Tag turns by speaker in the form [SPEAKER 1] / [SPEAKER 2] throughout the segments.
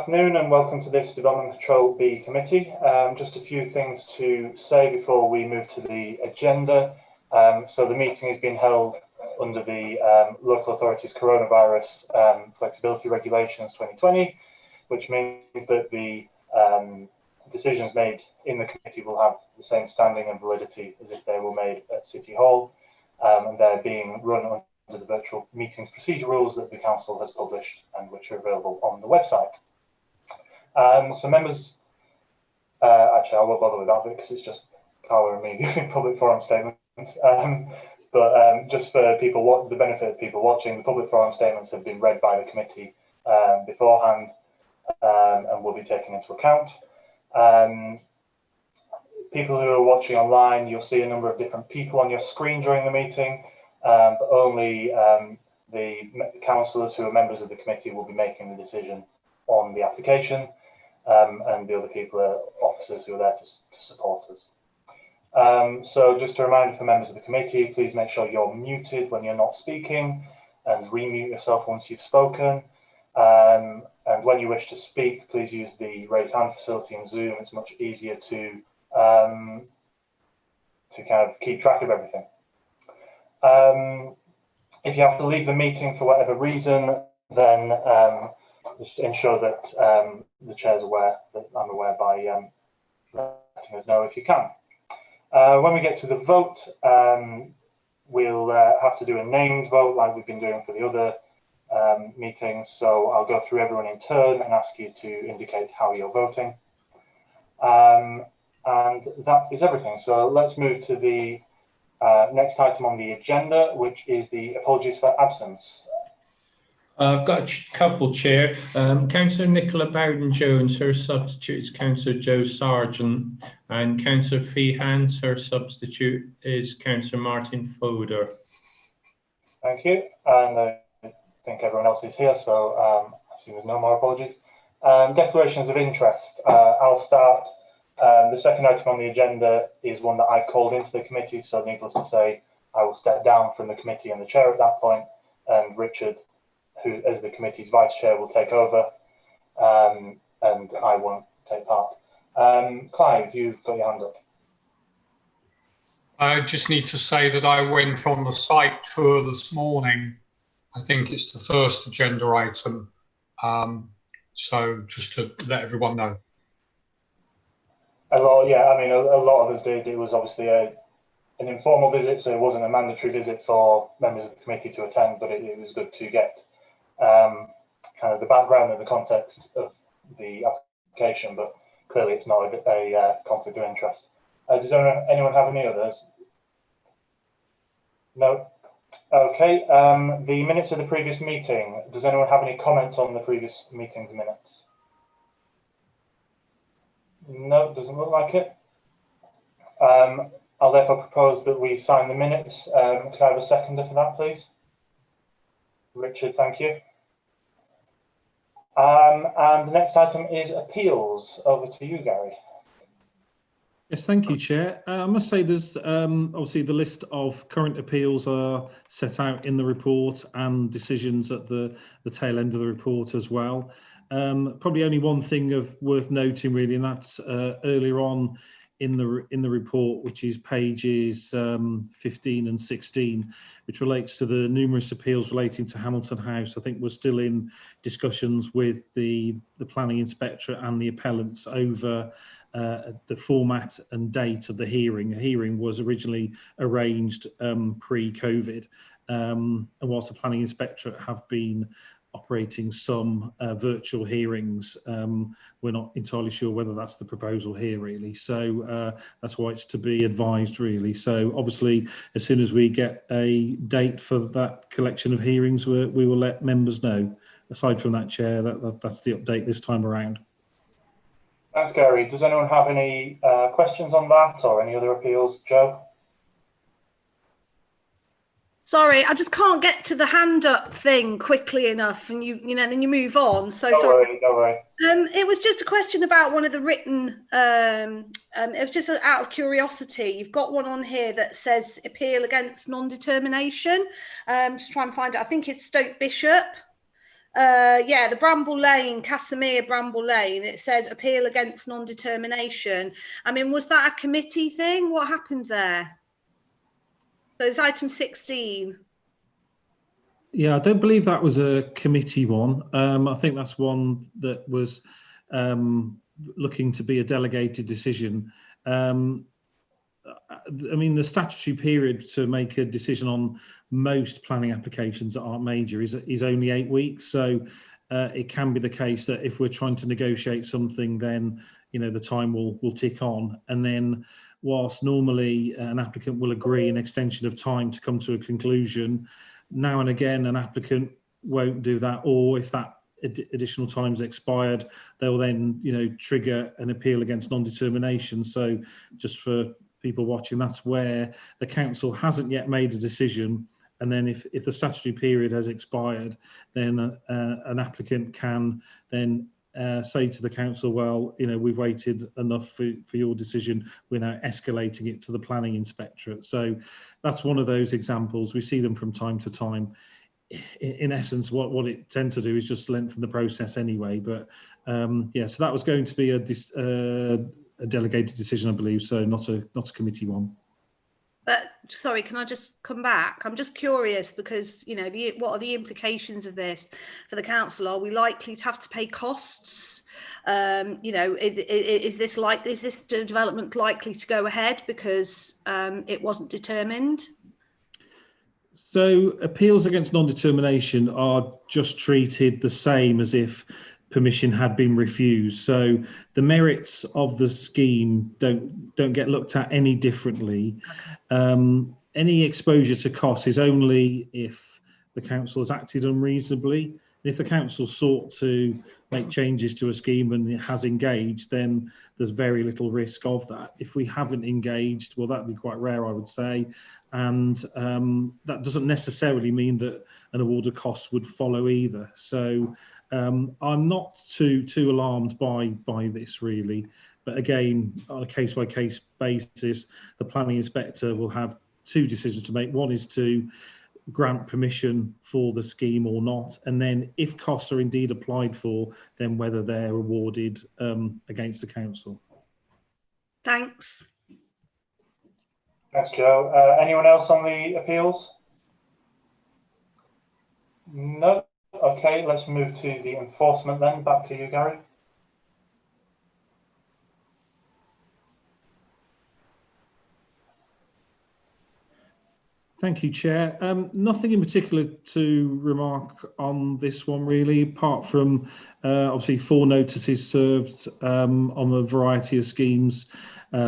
[SPEAKER 1] afternoon and welcome to this Development Control B committee. Just a few things to say before we move to the agenda. So the meeting is being held under the Local Authorities Coronavirus Flexibility Regulations 2020, which means that the decisions made in the committee will have the same standing and validity as if they were made at City Hall, and they're being run under the virtual meetings procedure rules that the council has published and which are available on the website. So members, actually I won't bother with that bit because it's just Carla and me giving public forum statements. But just for people, the benefit of people watching, the public forum statements have been read by the committee beforehand and will be taken into account. People who are watching online, you'll see a number of different people on your screen during the meeting, but only the councillors who are members of the committee will be making the decision on the application, and the other people are officers who are there to support us. So just a reminder for members of the committee, please make sure you're muted when you're not speaking and remute yourself once you've spoken. And when you wish to speak, please use the raise hand facility in Zoom. It's much easier to kind of keep track of everything. If you have to leave the meeting for whatever reason, then just ensure that the chair's aware, that I'm aware by letting us know if you can. When we get to the vote, we'll have to do a named vote like we've been doing for the other meetings. So I'll go through everyone in turn and ask you to indicate how you're voting. And that is everything. So let's move to the next item on the agenda, which is the apologies for absence.
[SPEAKER 2] I've got a couple, Chair. Councillor Nicola Bowden-Jones, her substitute is Councillor Joe Sargent, and Councillor Fee Hans, her substitute is Councillor Martin Fodor.
[SPEAKER 1] Thank you. And I think everyone else is here, so I assume there's no more apologies. Declarations of interest. I'll start. The second item on the agenda is one that I've called into the committee, so needless to say, I will step down from the committee and the chair at that point, and Richard, who as the committee's vice chair, will take over, and I won't take part. Clive, you've got your hand up.
[SPEAKER 3] I just need to say that I went on the site tour this morning. I think it's the first agenda item, so just to let everyone know.
[SPEAKER 1] Yeah, I mean, a lot of us did. It was obviously an informal visit, so it wasn't a mandatory visit for members of the committee to attend, but it was good to get kind of the background and the context of the application, but clearly it's not a conflict of interest. Does anyone have any others? No? Okay, the minutes of the previous meeting. Does anyone have any comments on the previous meeting's minutes? No, doesn't look like it. I'll therefore propose that we sign the minutes. Could I have a seconder for that, please? Richard, thank you. And the next item is appeals. Over to you, Gary.
[SPEAKER 4] Yes, thank you, Chair. I must say there's obviously the list of current appeals are set out in the report and decisions at the tail end of the report as well. Probably only one thing worth noting really, and that's earlier on in the report, which is pages 15 and 16, which relates to the numerous appeals relating to Hamilton House. I think we're still in discussions with the planning inspector and the appellants over the format and date of the hearing. A hearing was originally arranged pre-COVID, and whilst the planning inspectorate have been operating some virtual hearings, we're not entirely sure whether that's the proposal here really, so that's why it's to be advised really. So obviously as soon as we get a date for that collection of hearings, we will let members know. Aside from that, Chair, that's the update this time around.
[SPEAKER 1] Thanks, Gary. Does anyone have any questions on that or any other appeals? Joe?
[SPEAKER 5] Sorry, I just can't get to the hand up thing quickly enough, and then you move on. So
[SPEAKER 1] don't
[SPEAKER 5] sorry.
[SPEAKER 1] Worry.
[SPEAKER 5] It was just a question about one of the written. It was just out of curiosity. You've got one on here that says appeal against non-determination. Just try and find it. I think it's Stoke Bishop. Yeah, the Bramble Lane, Casimir Bramble Lane, it says appeal against non-determination. I mean, was that a committee thing? What happened there? So it's item 16.
[SPEAKER 4] Yeah, I don't believe that was a committee one. I think that's one that was looking to be a delegated decision. I mean, the statutory period to make a decision on most planning applications that aren't major is only 8 weeks. So it can be the case that if we're trying to negotiate something, then the time will tick on. And then whilst normally an applicant will agree an extension of time to come to a conclusion, now and again an applicant won't do that, or if that additional time's expired, they'll then trigger an appeal against non-determination. So just for people watching, that's where the council hasn't yet made a decision, and then if the statutory period has expired, then an applicant can then say to the council, well, we've waited enough for your decision, we're now escalating it to the planning inspectorate. So that's one of those examples. We see them from time to time. In essence, what it tends to do is just lengthen the process anyway. But yeah, so that was going to be a delegated decision, I believe, so not a committee one.
[SPEAKER 5] But sorry, can I just come back? I'm just curious because what are the implications of this for the council? Are we likely to have to pay costs? Is this development likely to go ahead because it wasn't determined?
[SPEAKER 4] So appeals against non-determination are just treated the same as if permission had been refused. So the merits of the scheme don't get looked at any differently. Any exposure to costs is only if the council has acted unreasonably. If the council sought to make changes to a scheme and it has engaged, then there's very little risk of that. If we haven't engaged, well, that'd be quite rare, I would say. And that doesn't necessarily mean that an award of costs would follow either. So I'm not too alarmed by this really. But again, on a case-by-case basis, the planning inspector will have two decisions to make. One is to grant permission for the scheme or not, and then if costs are indeed applied for, then whether they're awarded against the council.
[SPEAKER 5] Thanks.
[SPEAKER 1] Thanks, Joe. Anyone else on the appeals? No. Okay, let's move to the enforcement then. Back to you, Gary.
[SPEAKER 4] Thank you, Chair. Nothing in particular to remark on this one, really, apart from obviously 4 notices served on a variety of schemes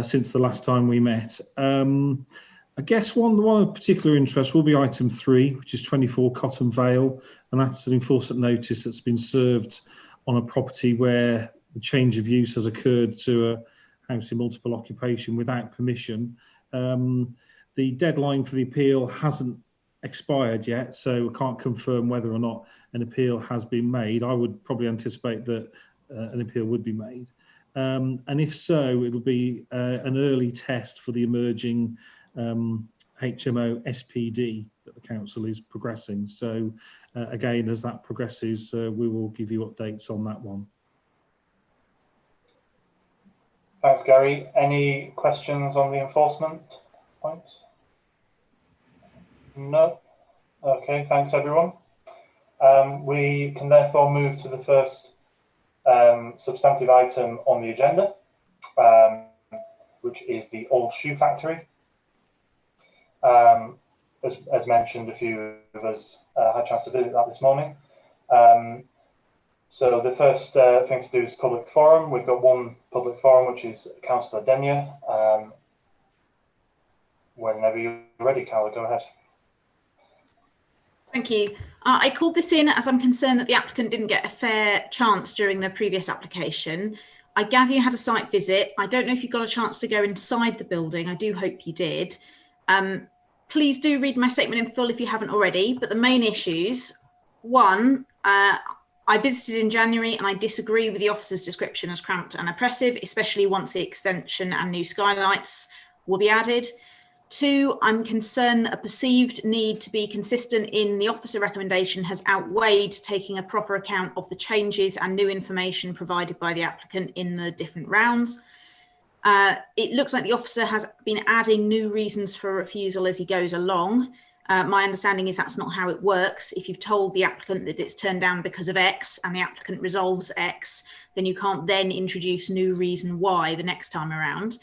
[SPEAKER 4] since the last time we met. I guess one of particular interest will be item 3, which is 24 Cotton Vale, and that's an enforcement notice that's been served on a property where the change of use has occurred to a house in multiple occupation without permission. The deadline for the appeal hasn't expired yet, so I can't confirm whether or not an appeal has been made. I would probably anticipate that an appeal would be made. And if so, it'll be an early test for the emerging HMO SPD that the council is progressing. So again, as that progresses, we will give you updates on that one.
[SPEAKER 1] Thanks, Gary. Any questions on the enforcement points? No. Okay, thanks everyone. We can therefore move to the first substantive item on the agenda, which is the old shoe factory. As mentioned, a few of us had a chance to visit that this morning. So the first thing to do is public forum. We've got one public forum, which is Councillor Denyer. Whenever you're ready, Carla, go ahead.
[SPEAKER 6] Thank you. I called this in as I'm concerned that the applicant didn't get a fair chance during the previous application. I gather you had a site visit. I don't know if you got a chance to go inside the building. I do hope you did. Please do read my statement in full if you haven't already, but the main issues, one, I visited in January and I disagree with the officer's description as cramped and oppressive, especially once the extension and new skylights will be added. 2, I'm concerned that a perceived need to be consistent in the officer recommendation has outweighed taking a proper account of the changes and new information provided by the applicant in the different rounds. It looks like the officer has been adding new reasons for refusal as he goes along. My understanding is that's not how it works. If you've told the applicant that it's turned down because of X and the applicant resolves X, then you can't then introduce new reason Y the next time around.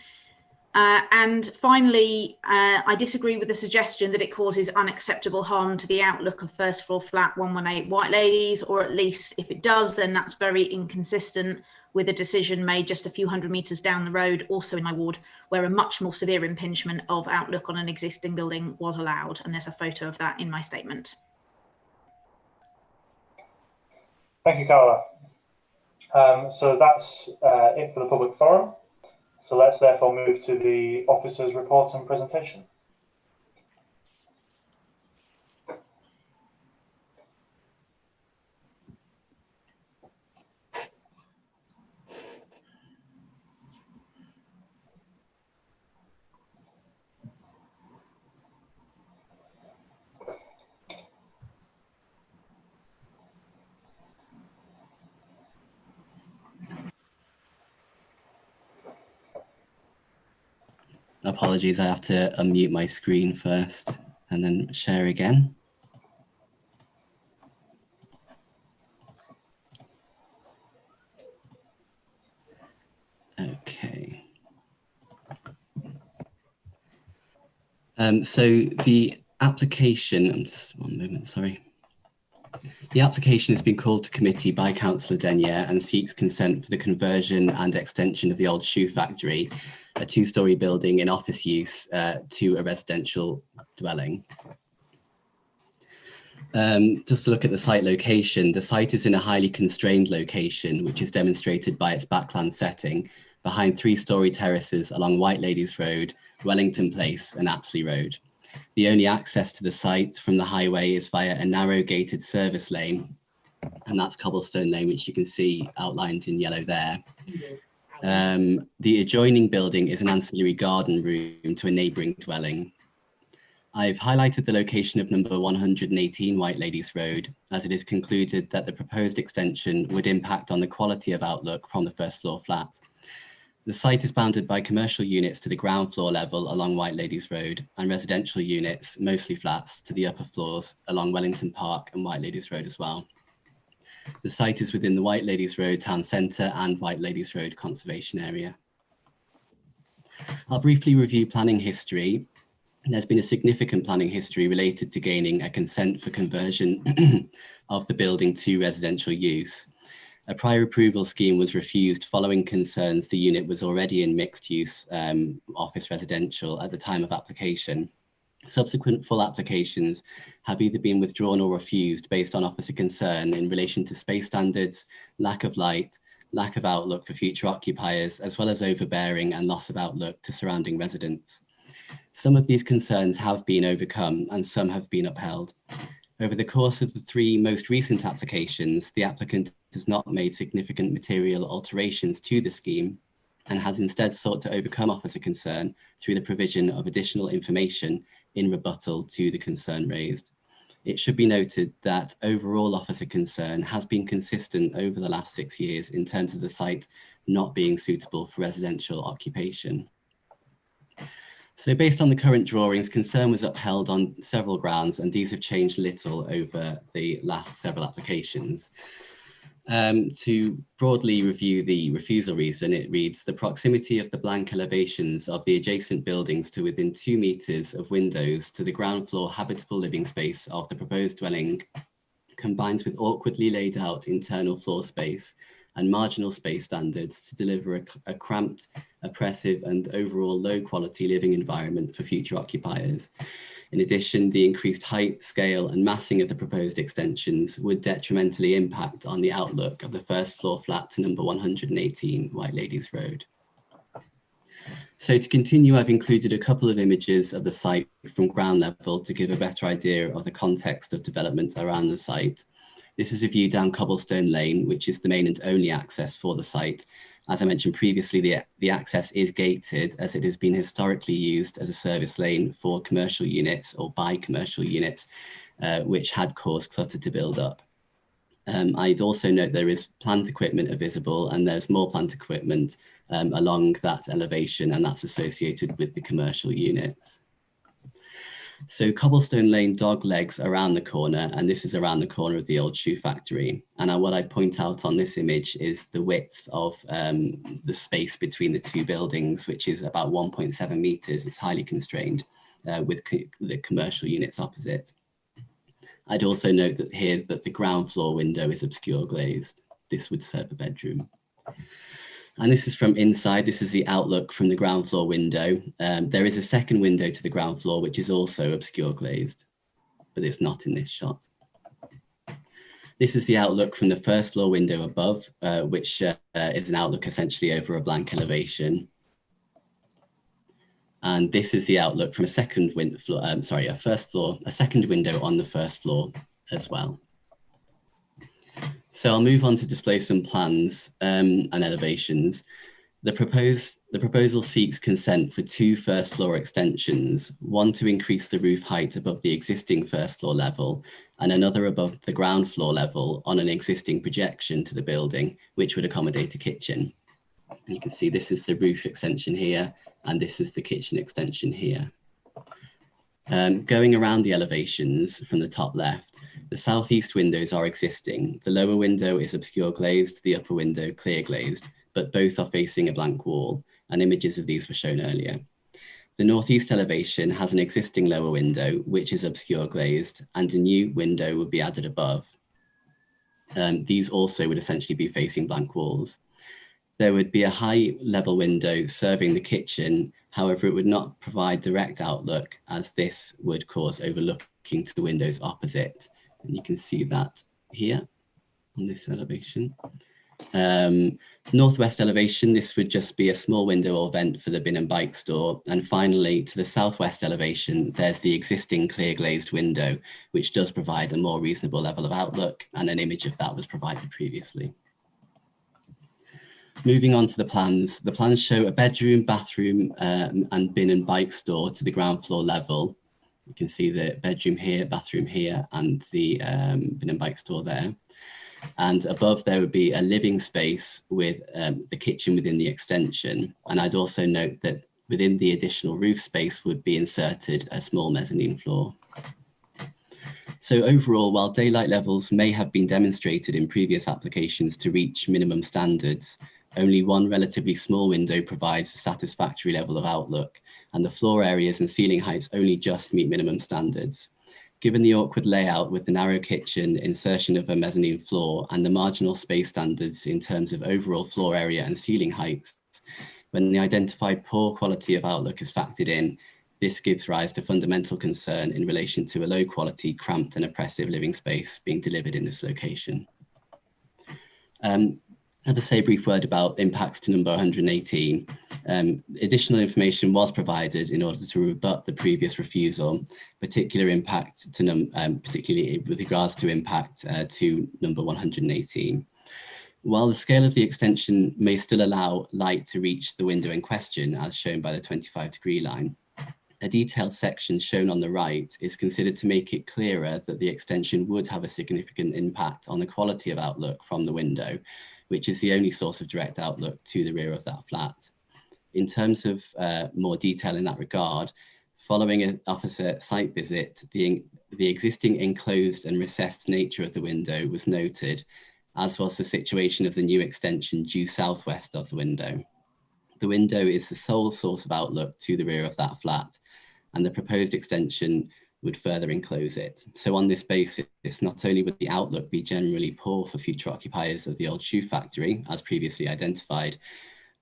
[SPEAKER 6] And finally, I disagree with the suggestion that it causes unacceptable harm to the outlook of first floor flat 118 White Ladies, or at least if it does, then that's very inconsistent with a decision made just a few hundred metres down the road, also in my ward, where a much more severe impingement of outlook on an existing building was allowed. And there's a photo of that in my statement.
[SPEAKER 1] Thank you, Carla. So that's it for the public forum. So let's therefore move to the officers' report and presentation.
[SPEAKER 7] Apologies, I have to unmute my screen first and then share again. Okay. So the application, just one moment, sorry. The application has been called to committee by Councillor Denyer and seeks consent for the conversion and extension of the old shoe factory, a two-storey building in office use, to a residential dwelling. Just to look at the site location, the site is in a highly constrained location, which is demonstrated by its backland setting behind three-storey terraces along White Ladies Road, Wellington Place and Apsley Road. The only access to the site from the highway is via a narrow gated service lane, and that's Cobblestone Lane, which you can see outlined in yellow there. The adjoining building is an ancillary garden room to a neighbouring dwelling. I've highlighted the location of number 118 White Ladies Road, as it is concluded that the proposed extension would impact on the quality of outlook from the first floor flat. The site is bounded by commercial units to the ground floor level along White Ladies Road and residential units, mostly flats, to the upper floors along Wellington Park and White Ladies Road as well. The site is within the White Ladies Road Town Centre and White Ladies Road Conservation Area. I'll briefly review planning history. There's been a significant planning history related to gaining a consent for conversion of the building to residential use. A prior approval scheme was refused following concerns the unit was already in mixed use office residential at the time of application. Subsequent full applications have either been withdrawn or refused based on officer concern in relation to space standards, lack of light, lack of outlook for future occupiers, as well as overbearing and loss of outlook to surrounding residents. Some of these concerns have been overcome and some have been upheld. Over the course of the three most recent applications, the applicant has not made significant material alterations to the scheme and has instead sought to overcome officer concern through the provision of additional information in rebuttal to the concern raised. It should be noted that overall officer concern has been consistent over the last 6 years in terms of the site not being suitable for residential occupation. So based on the current drawings, concern was upheld on several grounds, and these have changed little over the last several applications. To broadly review the refusal reason, it reads: the proximity of the blank elevations of the adjacent buildings to within 2 meters of windows to the ground floor habitable living space of the proposed dwelling combines with awkwardly laid out internal floor space and marginal space standards to deliver a cramped, oppressive and overall low quality living environment for future occupiers. In addition, the increased height, scale and massing of the proposed extensions would detrimentally impact on the outlook of the first floor flat to number 118 White Ladies Road. So to continue, I've included a couple of images of the site from ground level to give a better idea of the context of development around the site. This is a view down Cobblestone Lane, which is the main and only access for the site, As I mentioned previously, the access is gated as it has been historically used as a service lane for commercial units or by commercial units, which had caused clutter to build up. I'd also note there is plant equipment visible, and there's more plant equipment along that elevation, and that's associated with the commercial units. So cobblestone lane dog legs around the corner, and this is around the corner of the old shoe factory. And what I'd point out on this image is the width of the space between the two buildings, which is about 1.7 meters. It's highly constrained with the commercial units opposite. I'd also note that here that the ground floor window is obscure glazed. This would serve a bedroom. And this is from inside. This is the outlook from the ground floor window. There is a second window to the ground floor, which is also obscure glazed, but it's not in this shot. This is the outlook from the first floor window above, which is an outlook essentially over a blank elevation. And this is the outlook from a second window, a second window on the first floor as well. So I'll move on to display some plans and elevations. The proposal seeks consent for 2 first floor extensions, one to increase the roof height above the existing first floor level and another above the ground floor level on an existing projection to the building, which would accommodate a kitchen. You can see this is the roof extension here, and this is the kitchen extension here. Going around the elevations from the top left, the southeast windows are existing. The lower window is obscure glazed, the upper window clear glazed, but both are facing a blank wall, and images of these were shown earlier. The northeast elevation has an existing lower window, which is obscure glazed, and a new window would be added above. These also would essentially be facing blank walls. There would be a high level window serving the kitchen. However, it would not provide direct outlook, as this would cause overlooking to the windows opposite. And you can see that here on this elevation. Northwest elevation, this would just be a small window or vent for the bin and bike store. And finally, to the southwest elevation, there's the existing clear glazed window, which does provide a more reasonable level of outlook, and an image of that was provided previously. Moving on to the plans show a bedroom, bathroom, and bin and bike store to the ground floor level. You can see the bedroom here, bathroom here, and the bin and bike store there. And above there would be a living space with the kitchen within the extension. And I'd also note that within the additional roof space would be inserted a small mezzanine floor. So overall, while daylight levels may have been demonstrated in previous applications to reach minimum standards, only one relatively small window provides a satisfactory level of outlook, and the floor areas and ceiling heights only just meet minimum standards. Given the awkward layout with the narrow kitchen, insertion of a mezzanine floor, and the marginal space standards in terms of overall floor area and ceiling heights, when the identified poor quality of outlook is factored in, this gives rise to fundamental concern in relation to a low quality, cramped and oppressive living space being delivered in this location. I'll just say a brief word about impacts to number 118. Additional information was provided in order to rebut the previous refusal, particular impact to particularly with regards to impact to number 118. While the scale of the extension may still allow light to reach the window in question, as shown by the 25-degree line, a detailed section shown on the right is considered to make it clearer that the extension would have a significant impact on the quality of outlook from the window, which is the only source of direct outlook to the rear of that flat. In terms of more detail in that regard, following an officer site visit, the existing enclosed and recessed nature of the window was noted, as was the situation of the new extension due southwest of the window. The window is the sole source of outlook to the rear of that flat, and the proposed extension would further enclose it. So on this basis, not only would the outlook be generally poor for future occupiers of the old shoe factory, as previously identified,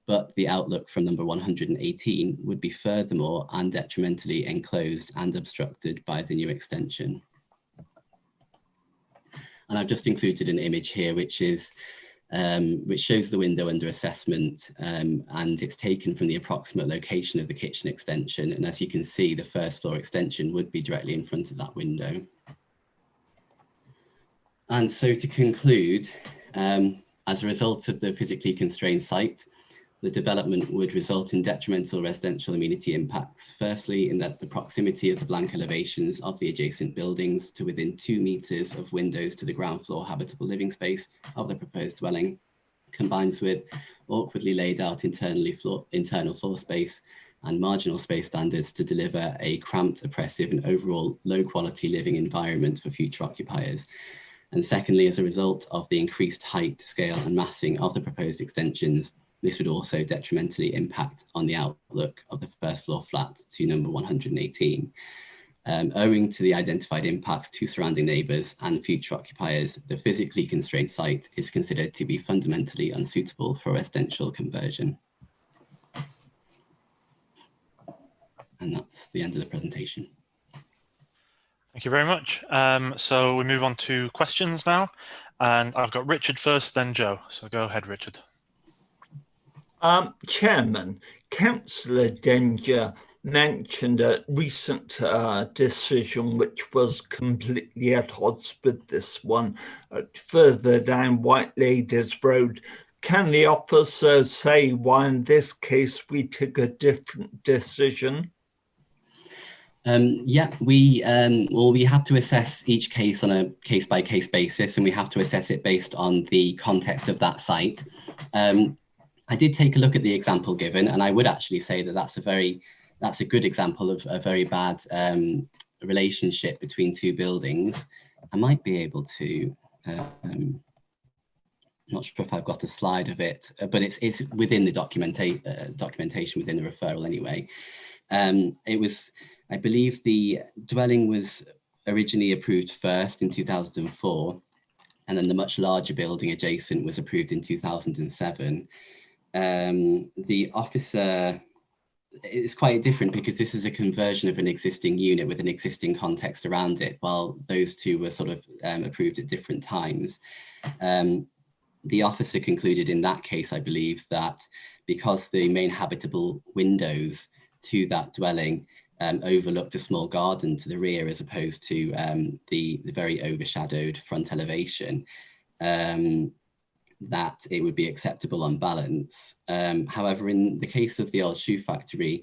[SPEAKER 7] but the outlook from number 118 would be furthermore and detrimentally enclosed and obstructed by the new extension. And I've just included an image here, which shows the window under assessment, and it's taken from the approximate location of the kitchen extension. And as you can see, the first floor extension would be directly in front of that window. And so to conclude, As a result of the physically constrained site, the development would result in detrimental residential amenity impacts. Firstly, in that the proximity of the blank elevations of the adjacent buildings to within 2 meters of windows to the ground floor habitable living space of the proposed dwelling combines with awkwardly laid out internal floor space and marginal space standards to deliver a cramped, oppressive and overall low quality living environment for future occupiers. And secondly, as a result of the increased height, scale and massing of the proposed extensions, this would also detrimentally impact on the outlook of the first floor flat to number 118. Owing to the identified impacts to surrounding neighbours and future occupiers, the physically constrained site is considered to be fundamentally unsuitable for residential conversion. And that's the end of the presentation.
[SPEAKER 8] Thank you very much. So we move on to questions now, and I've got Richard first, then Joe. So go ahead, Richard.
[SPEAKER 9] Chairman, Councillor Danger mentioned a recent decision which was completely at odds with this one, further down White Ladies Road. Can the officer say why in this case we took a different decision?
[SPEAKER 7] Yeah, we have to assess each case on a case-by-case basis, and we have to assess it based on the context of that site. I did take a look at the example given, and I would actually say that that's a good example of a very bad relationship between 2 buildings. I might be able to, I'm not sure if I've got a slide of it, but it's within the documentation within the referral anyway. It was, I believe the dwelling was originally approved first in 2004, and then the much larger building adjacent was approved in 2007. The officer, it's quite different because this is a conversion of an existing unit with an existing context around it, while those 2 were sort of approved at different times. The officer concluded in that case, I believe, that because the main habitable windows to that dwelling overlooked a small garden to the rear as opposed to the very overshadowed front elevation, that it would be acceptable on balance. However, in the case of the old shoe factory,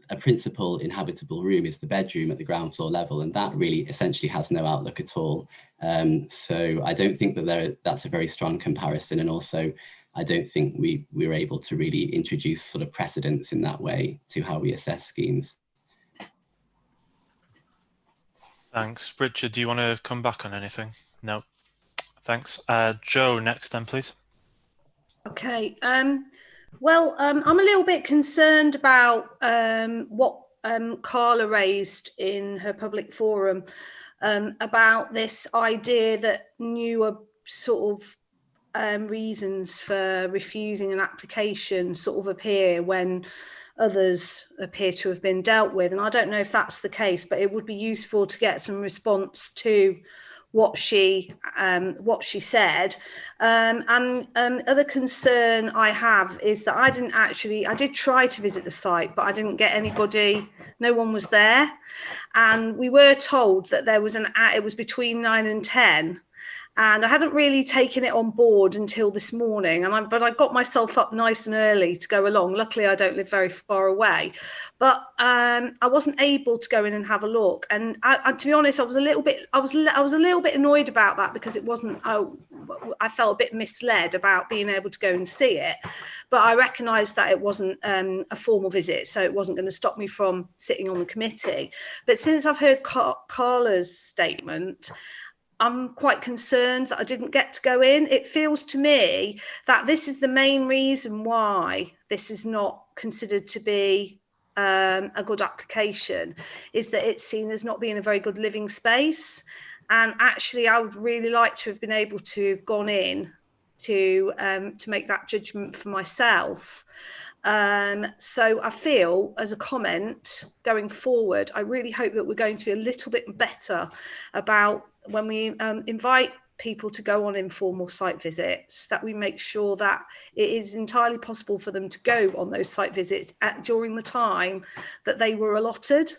[SPEAKER 7] a principal inhabitable room is the bedroom at the ground floor level, and that really essentially has no outlook at all. So I don't think that that's a very strong comparison, and also I don't think we were able to really introduce sort of precedents in that way to how we assess schemes.
[SPEAKER 8] Thanks. Richard, do you want to come back on anything? No. Thanks. Joe, next then, please.
[SPEAKER 5] Okay. Well, I'm a little bit concerned about what Carla raised in her public forum about this idea that newer sort of reasons for refusing an application sort of appear when others appear to have been dealt with. And I don't know if that's the case, but it would be useful to get some response to what she said. Other concern I have is that I did try to visit the site, but I didn't get anybody, no one was there. And we were told that there was it was between 9 and 10. And I hadn't really taken it on board until this morning. But I got myself up nice and early to go along. Luckily, I don't live very far away. But I wasn't able to go in and have a look. And to be honest, I was a little bit annoyed about that, because it wasn't. I felt a bit misled about being able to go and see it. But I recognised that it wasn't a formal visit, so it wasn't going to stop me from sitting on the committee. But since I've heard Carla's statement, I'm quite concerned that I didn't get to go in. It feels to me that this is the main reason why this is not considered to be a good application, is that it's seen as not being a very good living space. And actually, I would really like to have been able to have gone in to make that judgment for myself. So I feel, as a comment going forward, I really hope that we're going to be a little bit better about when we invite people to go on informal site visits, that we make sure that it is entirely possible for them to go on those site visits during the time that they were allotted.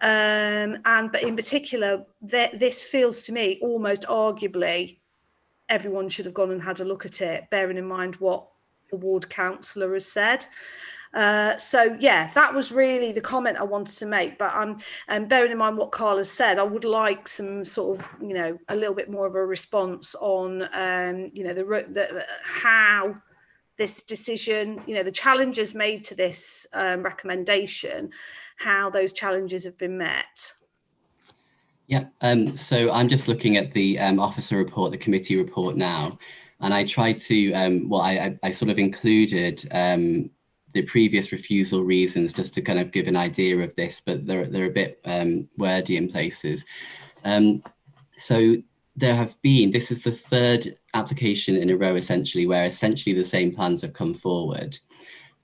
[SPEAKER 5] But in particular, this feels to me almost arguably everyone should have gone and had a look at it, bearing in mind what the ward councillor has said. So yeah, that was really the comment I wanted to make. But bearing in mind what Carl has said, I would like some sort of, you know, a little bit more of a response on, you know, how this decision, you know, the challenges made to this recommendation, how those challenges have been met.
[SPEAKER 7] Yeah, so I'm just looking at the officer report, the committee report now, and I tried to, well, I sort of included the previous refusal reasons just to kind of give an idea of this, but they're a bit wordy in places. So there have been, this is the third application in a row essentially, where essentially the same plans have come forward.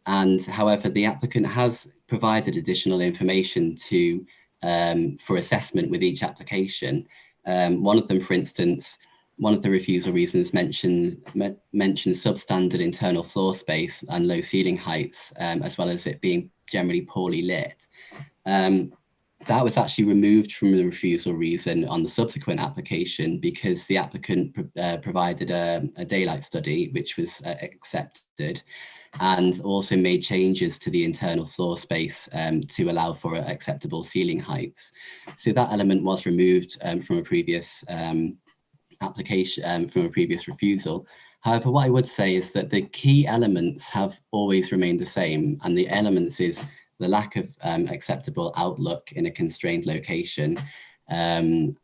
[SPEAKER 7] And however, the applicant has provided additional information to for assessment with each application. One of them, for instance, one of the refusal reasons mentions substandard internal floor space and low ceiling heights, as well as it being generally poorly lit. That was actually removed from the refusal reason on the subsequent application because the applicant provided a daylight study, which was accepted, and also made changes to the internal floor space to allow for acceptable ceiling heights. So that element was removed from a previous application, from a previous refusal. However, what I would say is that the key elements have always remained the same, and the elements is the lack of acceptable outlook in a constrained location. I'm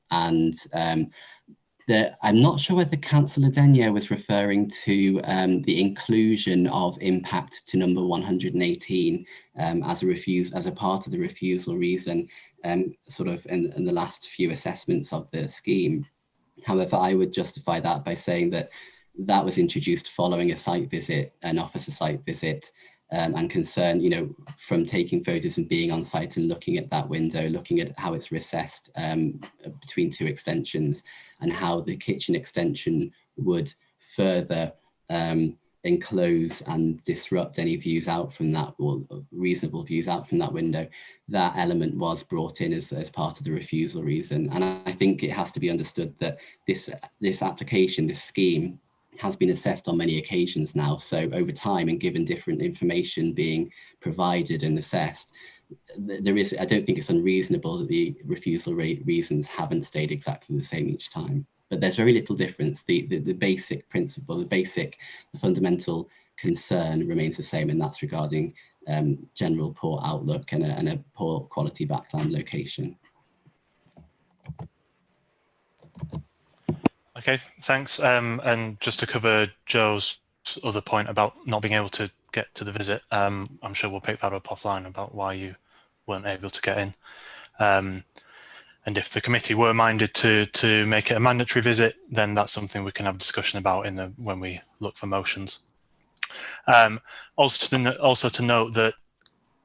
[SPEAKER 7] not sure whether Councillor Denyer was referring to the inclusion of impact to number 118 as a part of the refusal reason, sort of in the last few assessments of the scheme. However, I would justify that by saying that that was introduced following a site visit, an officer site visit, and concern, you know, from taking photos and being on site and looking at that window, looking at how it's recessed between two extensions, and how the kitchen extension would further enclose and disrupt any views out from that, or reasonable views out from that window. That element was brought in as part of the refusal reason. And I think it has to be understood that this application, this scheme, has been assessed on many occasions now. So over time, and given different information being provided and assessed, I don't think it's unreasonable that the refusal reasons haven't stayed exactly the same each time. But there's very little difference. The basic principle, the fundamental concern remains the same, and that's regarding general poor outlook and a poor quality backland location.
[SPEAKER 8] Okay, thanks. And just to cover Joe's other point about not being able to get to the visit, I'm sure we'll pick that up offline about why you weren't able to get in. And if the committee were minded to make it a mandatory visit, then that's something we can have a discussion about when we look for motions. Also to note that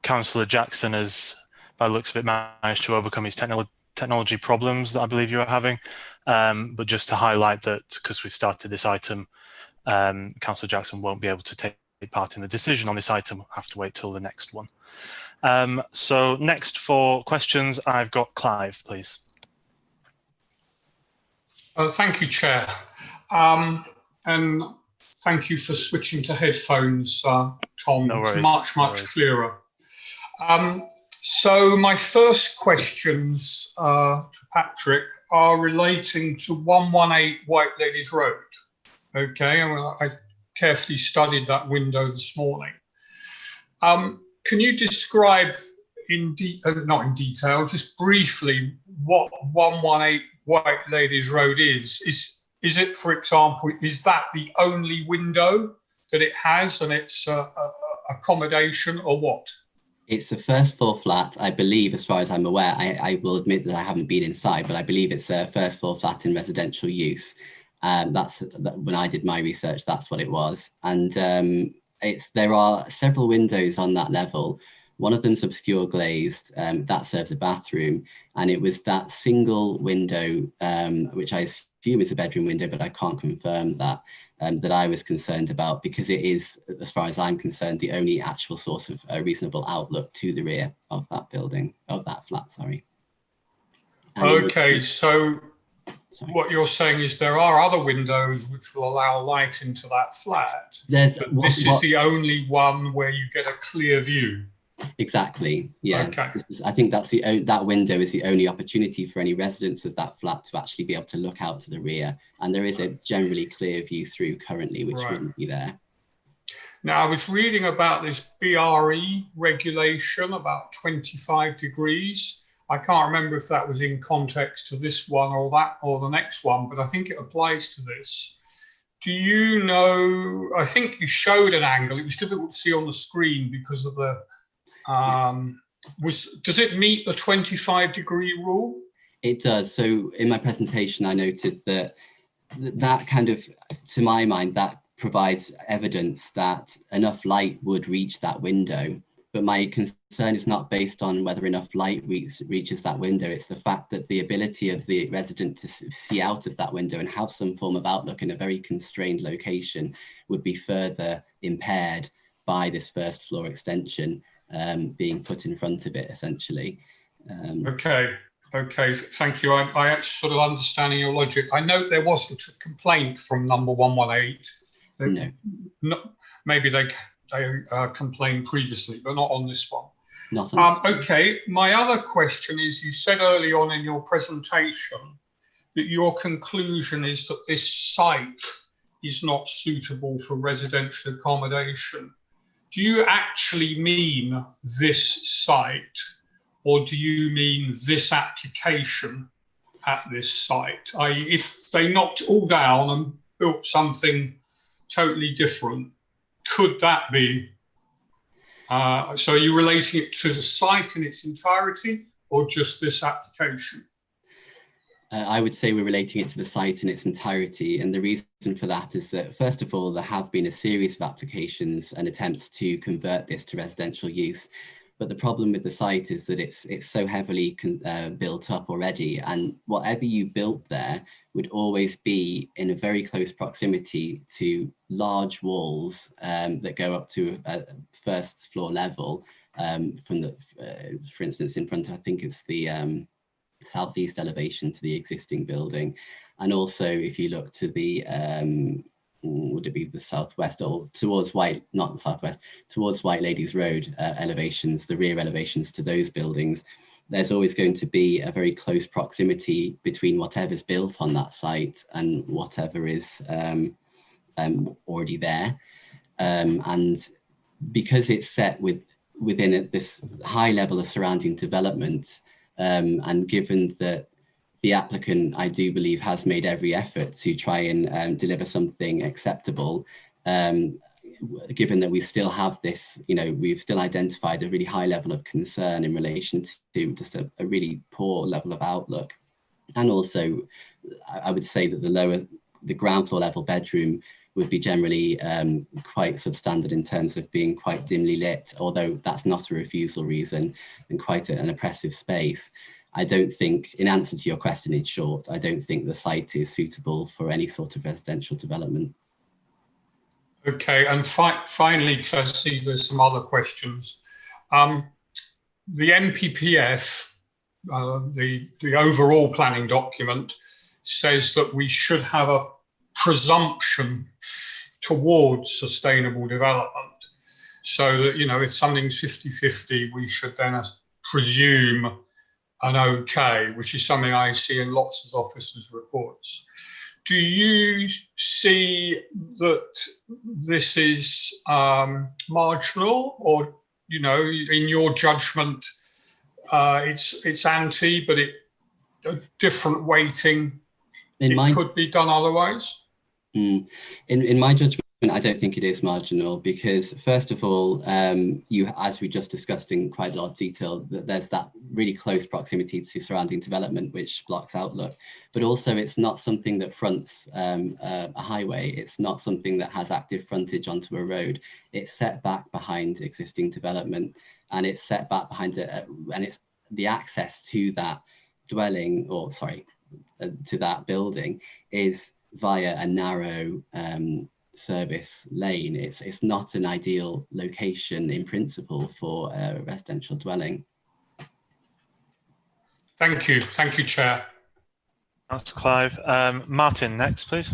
[SPEAKER 8] Councillor Jackson has, by the looks of it, managed to overcome his technology problems that I believe you are having. But just to highlight that, because we started this item, Councillor Jackson won't be able to take part in the decision on this item. We'll have to wait till the next one. So next for questions, I've got Clive, please.
[SPEAKER 3] Thank you, Chair. And thank you for switching to headphones, Tom.
[SPEAKER 8] No worries.
[SPEAKER 3] It's much clearer. So my first questions to Patrick are relating to 118 White Ladies Road. Okay, I carefully studied that window this morning. Can you describe not in detail, just briefly, what 118 White Ladies Road is? Is it, for example, is that the only window that it has and its accommodation, or what?
[SPEAKER 7] It's a first floor flat, I believe, as far as I'm aware. I will admit that I haven't been inside, but I believe it's a first floor flat in residential use. When I did my research, that's what it was. And there are several windows on that level. One of them's obscure glazed, that serves a bathroom. And it was that single window, which I assume is a bedroom window, but I can't confirm that, that I was concerned about, because it is, as far as I'm concerned, the only actual source of a reasonable outlook to the rear of that building, of that flat, sorry. And
[SPEAKER 3] okay, so what you're saying is there are other windows which will allow light into that flat.
[SPEAKER 7] This
[SPEAKER 3] is the only one where you get a clear view.
[SPEAKER 7] Exactly. Yeah.
[SPEAKER 3] Okay.
[SPEAKER 7] I think that window is the only opportunity for any residents of that flat to actually be able to look out to the rear, and there is a generally clear view through currently, which wouldn't be there.
[SPEAKER 3] Now, I was reading about this BRE regulation about 25 degrees. I can't remember if that was in context to this one or the next one, but I think it applies to this. Do you know, I think you showed an angle. It was difficult to see on the screen because of the, does it meet the 25-degree rule?
[SPEAKER 7] It does. So in my presentation, I noted that kind of, to my mind, that provides evidence that enough light would reach that window. But my concern is not based on whether enough light reaches that window. It's the fact that the ability of the resident to see out of that window and have some form of outlook in a very constrained location would be further impaired by this first floor extension being put in front of it, essentially.
[SPEAKER 3] Okay, thank you. I actually sort of understanding your logic. I note there was a complaint from number 118. No, maybe they complained previously, but not on this one.
[SPEAKER 7] Not on this one.
[SPEAKER 3] Okay, my other question is, you said early on in your presentation that your conclusion is that this site is not suitable for residential accommodation. Do you actually mean this site, or do you mean this application at this site? I.e., if they knocked it all down and built something totally different, could that be? So are you relating it to the site in its entirety or just this application?
[SPEAKER 7] I would say we're relating it to the site in its entirety. And the reason for that is that, first of all, there have been a series of applications and attempts to convert this to residential use. But the problem with the site is that it's so heavily built up already, and whatever you built there would always be in a very close proximity to large walls that go up to a first floor level from the, for instance, in front of, I think it's the southeast elevation to the existing building. And also, if you look to the would it be the southwest or towards not the southwest, towards White Ladies Road elevations, the rear elevations to those buildings, there's always going to be a very close proximity between whatever's built on that site and whatever is already there. And because it's set within this high level of surrounding development, and given that the applicant, I do believe, has made every effort to try and deliver something acceptable, given that we still have this, we've still identified a really high level of concern in relation to just a really poor level of outlook. And also, I would say that the ground floor level bedroom would be generally quite substandard in terms of being quite dimly lit, although that's not a refusal reason, and quite an oppressive space. I don't think, in answer to your question in short, I don't think the site is suitable for any sort of residential development.
[SPEAKER 3] Okay, and finally, because I see there's some other questions. The NPPF, the overall planning document, says that we should have a presumption towards sustainable development. So that, if something's 50-50, we should then presume an okay, which is something I see in lots of officers' reports. Do you see that this is marginal, or, in your judgment, it's anti, but a different weighting, could be done otherwise?
[SPEAKER 7] In my judgment, I don't think it is marginal, because first of all, as we just discussed in quite a lot of detail, that there's that really close proximity to surrounding development which blocks outlook, but also it's not something that fronts a highway. It's not something that has active frontage onto a road. It's set back behind existing development, and it's set back behind it, and it's the access to that dwelling, or sorry, to that building is via a narrow service lane. It's not an ideal location in principle for a residential dwelling.
[SPEAKER 3] Thank you, Chair.
[SPEAKER 8] Thanks, Clive. Martin, next, please.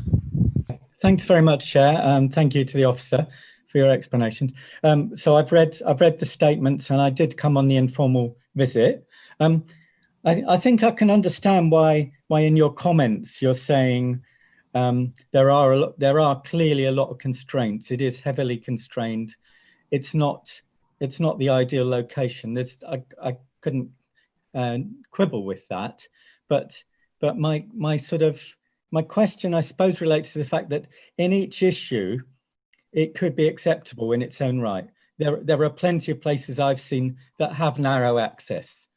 [SPEAKER 10] Thanks very much, Chair, and thank you to the officer for your explanations. So I've read the statements, and I did come on the informal visit. I think I can understand why in your comments you're saying there are clearly a lot of constraints. It is heavily constrained. It's not the ideal location. I couldn't quibble with that, but my question, I suppose, relates to the fact that in each issue, it could be acceptable in its own right. There are plenty of places I've seen that have narrow access,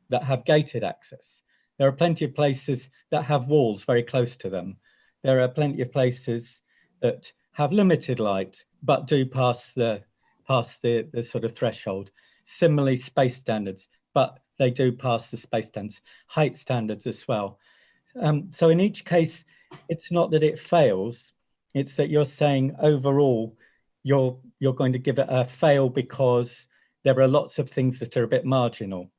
[SPEAKER 10] that have gated access. There are plenty of places that have walls very close to them. There are plenty of places that have limited light, but do pass the sort of threshold. Similarly, space standards, but they do pass the space standards, height standards as well. So in each case, it's not that it fails, it's that you're saying overall, you're going to give it a fail because there are lots of things that are a bit marginal.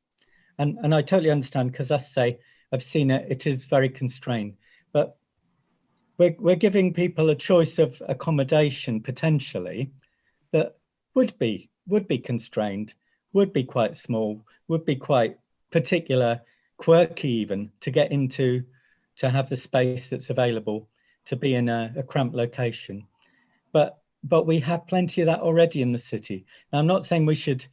[SPEAKER 10] And I totally understand, because I say, I've seen it, it is very constrained, but we're giving people a choice of accommodation potentially that would be constrained, would be quite small, would be quite particular, quirky even, to get into, to have the space that's available, to be in a cramped location. But we have plenty of that already in the city. Now, I'm not saying we should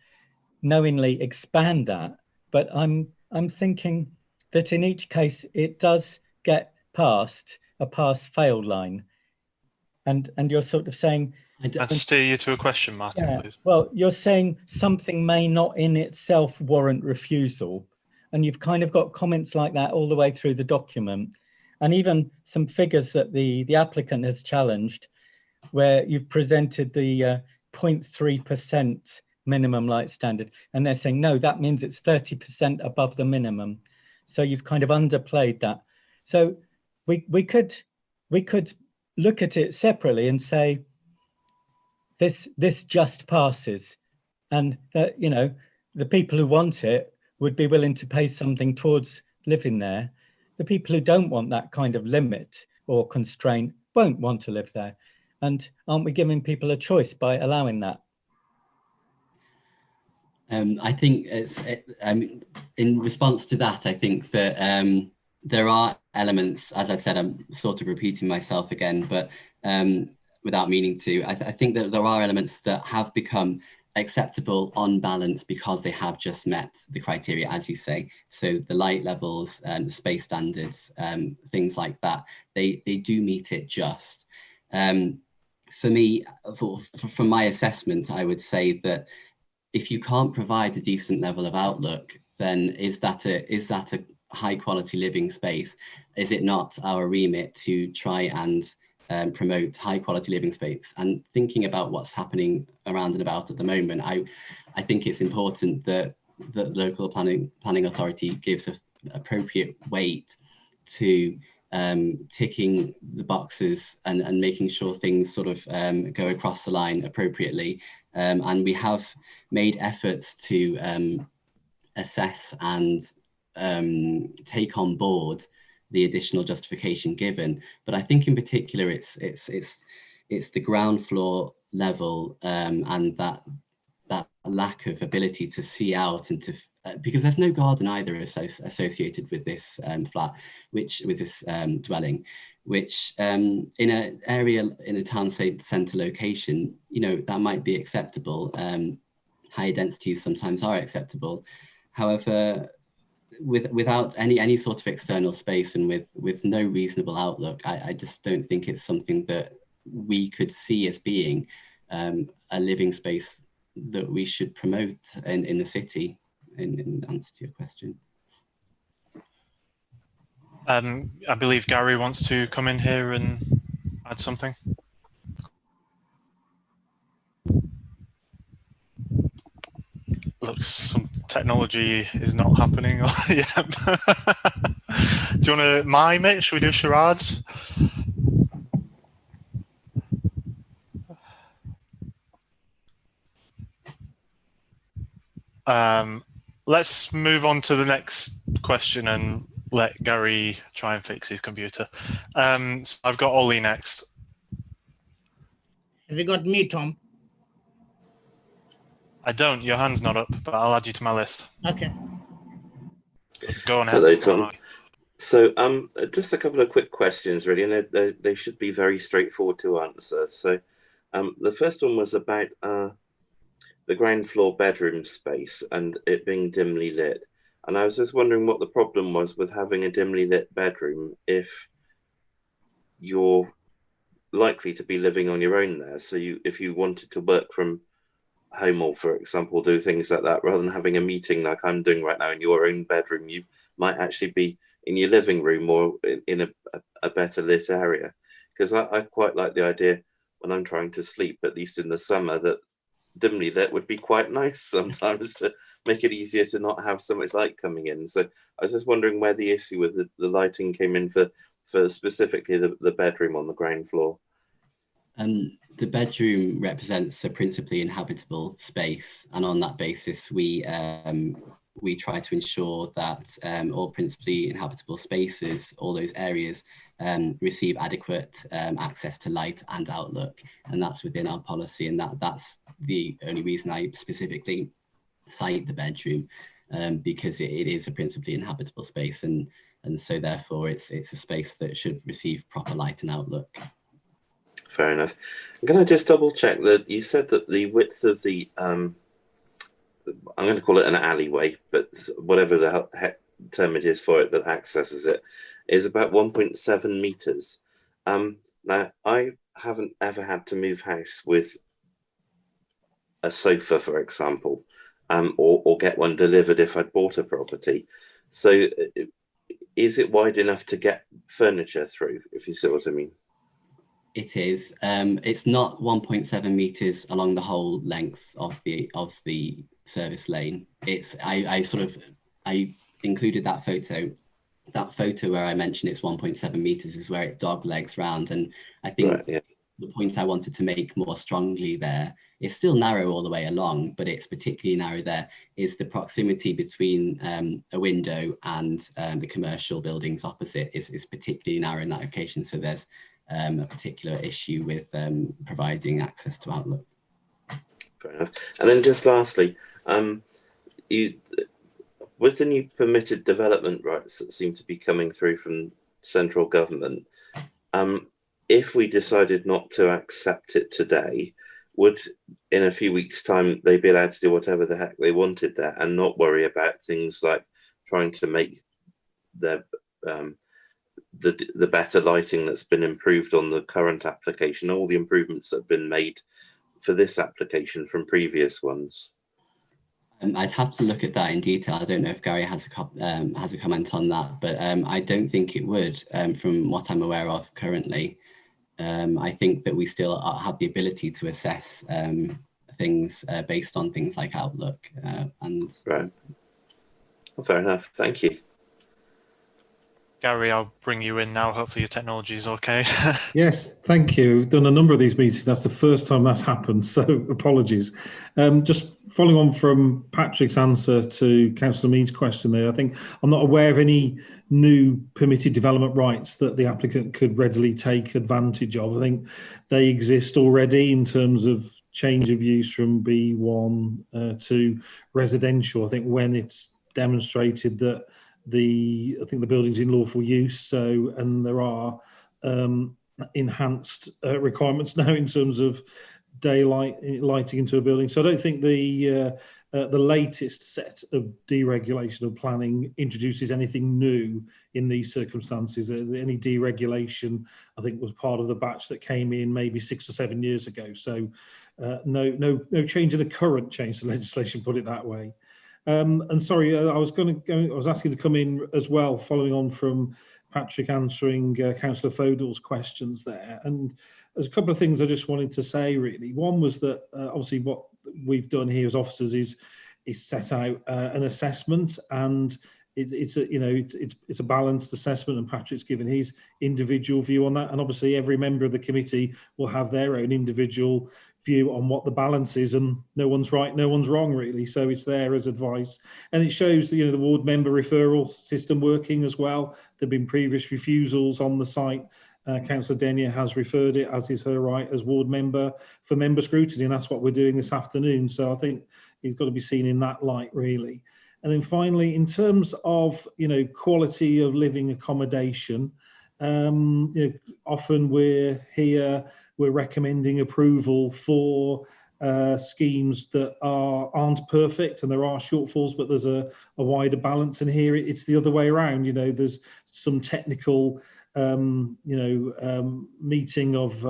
[SPEAKER 10] knowingly expand that, but I'm thinking that in each case, it does get past a pass-fail line. And you're sort of saying...
[SPEAKER 8] I'd steer you to a question, Martin,
[SPEAKER 10] yeah,
[SPEAKER 8] please.
[SPEAKER 10] well, you're saying something may not in itself warrant refusal. And you've kind of got comments like that all the way through the document. And even some figures that the applicant has challenged, where you've presented the 0.3% minimum light standard. And they're saying, no, that means it's 30% above the minimum. So you've kind of underplayed that. So we could look at it separately and say, this just passes. And that, you know, the people who want it would be willing to pay something towards living there. The people who don't want that kind of limit or constraint won't want to live there. And aren't we giving people a choice by allowing that?
[SPEAKER 7] I think in response to that, I think that there are elements, as I've said, I'm sort of repeating myself again, but without meaning to, I think that there are elements that have become acceptable on balance because they have just met the criteria, as you say. So the light levels, the space standards, things like that, they do meet it just. For me, from my assessment, I would say that if you can't provide a decent level of outlook, then is that a high quality living space? Is it not our remit to try and promote high quality living space? And thinking about what's happening around and about at the moment, I think it's important that the local planning authority gives appropriate weight to ticking the boxes and making sure things sort of go across the line appropriately. And we have made efforts to assess and take on board the additional justification given, but I think in particular it's the ground floor level and that lack of ability to see out and to because there's no garden either associated with this flat, which with this dwelling, which in an area in a town centre location, you know, that might be acceptable. Higher densities sometimes are acceptable, however, without any sort of external space and with no reasonable outlook, I just don't think it's something that we could see as being a living space that we should promote in the city, in answer to your question.
[SPEAKER 8] I believe Gary wants to come in here and add something. Looks some technology is not happening. Yeah. Do you want to mime it? Should we do charades? Let's move on to the next question, and let Gary try and fix his computer. So I've got Ollie next.
[SPEAKER 11] Have you got me, Tom?
[SPEAKER 8] I don't. Your hand's not up, but I'll add you to my list.
[SPEAKER 11] Okay.
[SPEAKER 8] Go on ahead.
[SPEAKER 12] Hello, Tom. So just a couple of quick questions, really, and they should be very straightforward to answer. So the first one was about the ground floor bedroom space and it being dimly lit. And I was just wondering what the problem was with having a dimly lit bedroom if you're likely to be living on your own there. So if you wanted to work from home or, for example, do things like that, rather than having a meeting like I'm doing right now in your own bedroom, you might actually be in your living room or in a better lit area. Because I quite like the idea when I'm trying to sleep, at least in the summer, that dimly lit would be quite nice sometimes to make it easier to not have so much light coming in. So I was just wondering where the issue with the lighting came in for specifically the bedroom on the ground floor.
[SPEAKER 7] The bedroom represents a principally inhabitable space, and on that basis, we try to ensure that all principally inhabitable spaces, all those areas, receive adequate access to light and outlook, and that's within our policy, and that's the only reason I specifically cite the bedroom, because it is a principally inhabitable space, and so therefore it's a space that should receive proper light and outlook.
[SPEAKER 12] Fair enough. I'm going to just double check that you said that the width of the, I'm going to call it an alleyway, but whatever the term it is for it that accesses it, is about 1.7 meters. Now, I haven't ever had to move house with a sofa, for example, or get one delivered if I'd bought a property. So is it wide enough to get furniture through, if you see what I mean?
[SPEAKER 7] It is. It's not 1.7 meters along the whole length of the service lane. It's I included that photo. That photo where I mentioned it's 1.7 meters is where it dog legs round, and I think
[SPEAKER 12] right, yeah.
[SPEAKER 7] The point I wanted to make more strongly there is still narrow all the way along, but it's particularly narrow there is the proximity between a window and the commercial buildings opposite is particularly narrow in that location. So there's a particular issue with providing access to outlook.
[SPEAKER 12] Fair enough. And then just lastly, with the new permitted development rights that seem to be coming through from central government, if we decided not to accept it today, would in a few weeks' time they be allowed to do whatever the heck they wanted there and not worry about things like trying to make their the better lighting that's been improved on the current application, all the improvements that have been made for this application from previous ones?
[SPEAKER 7] I'd have to look at that in detail. I don't know if Gary has a comment on that, but I don't think it would, from what I'm aware of currently. I think that we still have the ability to assess things based on things like outlook. And
[SPEAKER 12] right. Well, fair enough. Thank you.
[SPEAKER 8] Gary, I'll bring you in now. Hopefully your technology is okay.
[SPEAKER 4] Yes, thank you. We've done a number of these meetings. That's the first time that's happened, so apologies. Just following on from Patrick's answer to Councillor Mead's question there, I think I'm not aware of any new permitted development rights that the applicant could readily take advantage of. I think they exist already in terms of change of use from B1 to residential. I think when it's demonstrated that I think the building's in lawful use, so, and there are enhanced requirements now in terms of lighting into a building. So I don't think the latest set of deregulation of planning introduces anything new in these circumstances. Any deregulation, I think, was part of the batch that came in maybe 6 or 7 years ago. So no change in the current change to legislation, put it that way. And sorry, I was asking to come in as well, following on from Patrick answering Councillor Fodal's questions there. And there's a couple of things I just wanted to say, really. One was that obviously what we've done here as officers is set out an assessment, and it's a balanced assessment, and Patrick's given his individual view on that. And obviously every member of the committee will have their own individual view on what the balance is, and no one's right, no one's wrong, really. So it's there as advice, and it shows the ward member referral system working as well. There've been previous refusals on the site. Councillor Denyer has referred it, as is her right as ward member, for member scrutiny, and that's what we're doing this afternoon. So I think it's got to be seen in that light, really. And then finally, in terms of quality of living accommodation, often we're recommending approval for schemes that aren't perfect, and there are shortfalls, but there's a wider balance. And here it's the other way around. There's some technical meeting of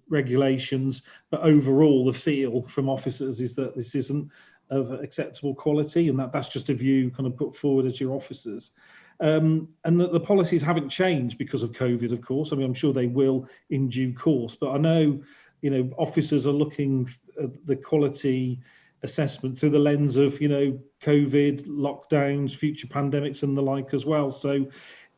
[SPEAKER 4] regulations, but overall the feel from officers is that this isn't of acceptable quality, and that's just a view kind of put forward as your officers. And that the policies haven't changed because of COVID, of course. I mean, I'm sure they will in due course, but I know, officers are looking at the quality assessment through the lens of, COVID, lockdowns, future pandemics and the like as well. So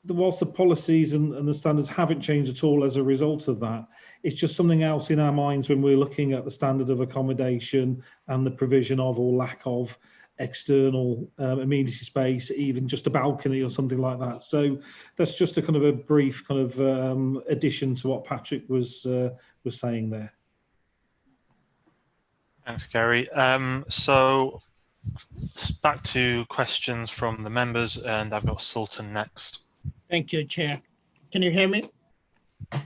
[SPEAKER 4] whilst the policies and the standards haven't changed at all as a result of that, it's just something else in our minds when we're looking at the standard of accommodation and the provision of or lack of external amenity space, even just a balcony or something like that. So that's just a kind of a brief kind of addition to what Patrick was saying there.
[SPEAKER 8] Thanks, Gary. So back to questions from the members, and I've got Sultan next.
[SPEAKER 11] Thank you, Chair. Can you hear me?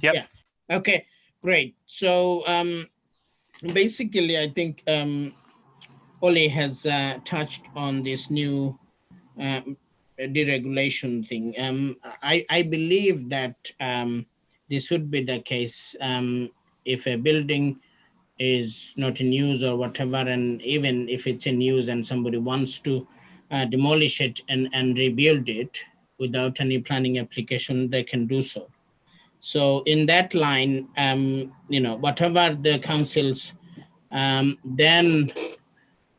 [SPEAKER 8] Yep.
[SPEAKER 11] Yeah. Okay, great. So basically, I think Ole has touched on this new deregulation thing. I believe that this would be the case if a building is not in use or whatever, and even if it's in use and somebody wants to demolish it and rebuild it without any planning application, they can do so. So in that line, whatever the council's then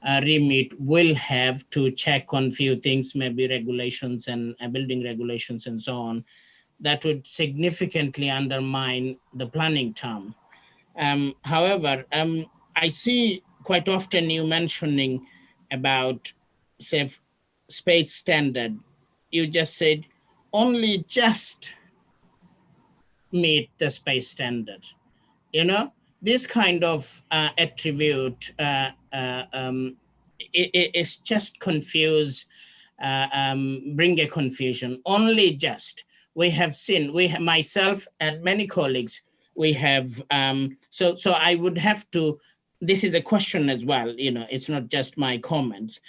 [SPEAKER 11] remit will have to check on few things, maybe regulations and building regulations and so on, that would significantly undermine the planning term. However, I see quite often you mentioning about, say, space standard. You just said only just meet the space standard. This kind of attribute it's just confuse, bring a confusion. Only just. We have seen, myself and many colleagues, we have, so I would have to, this is a question as well, it's not just my comments.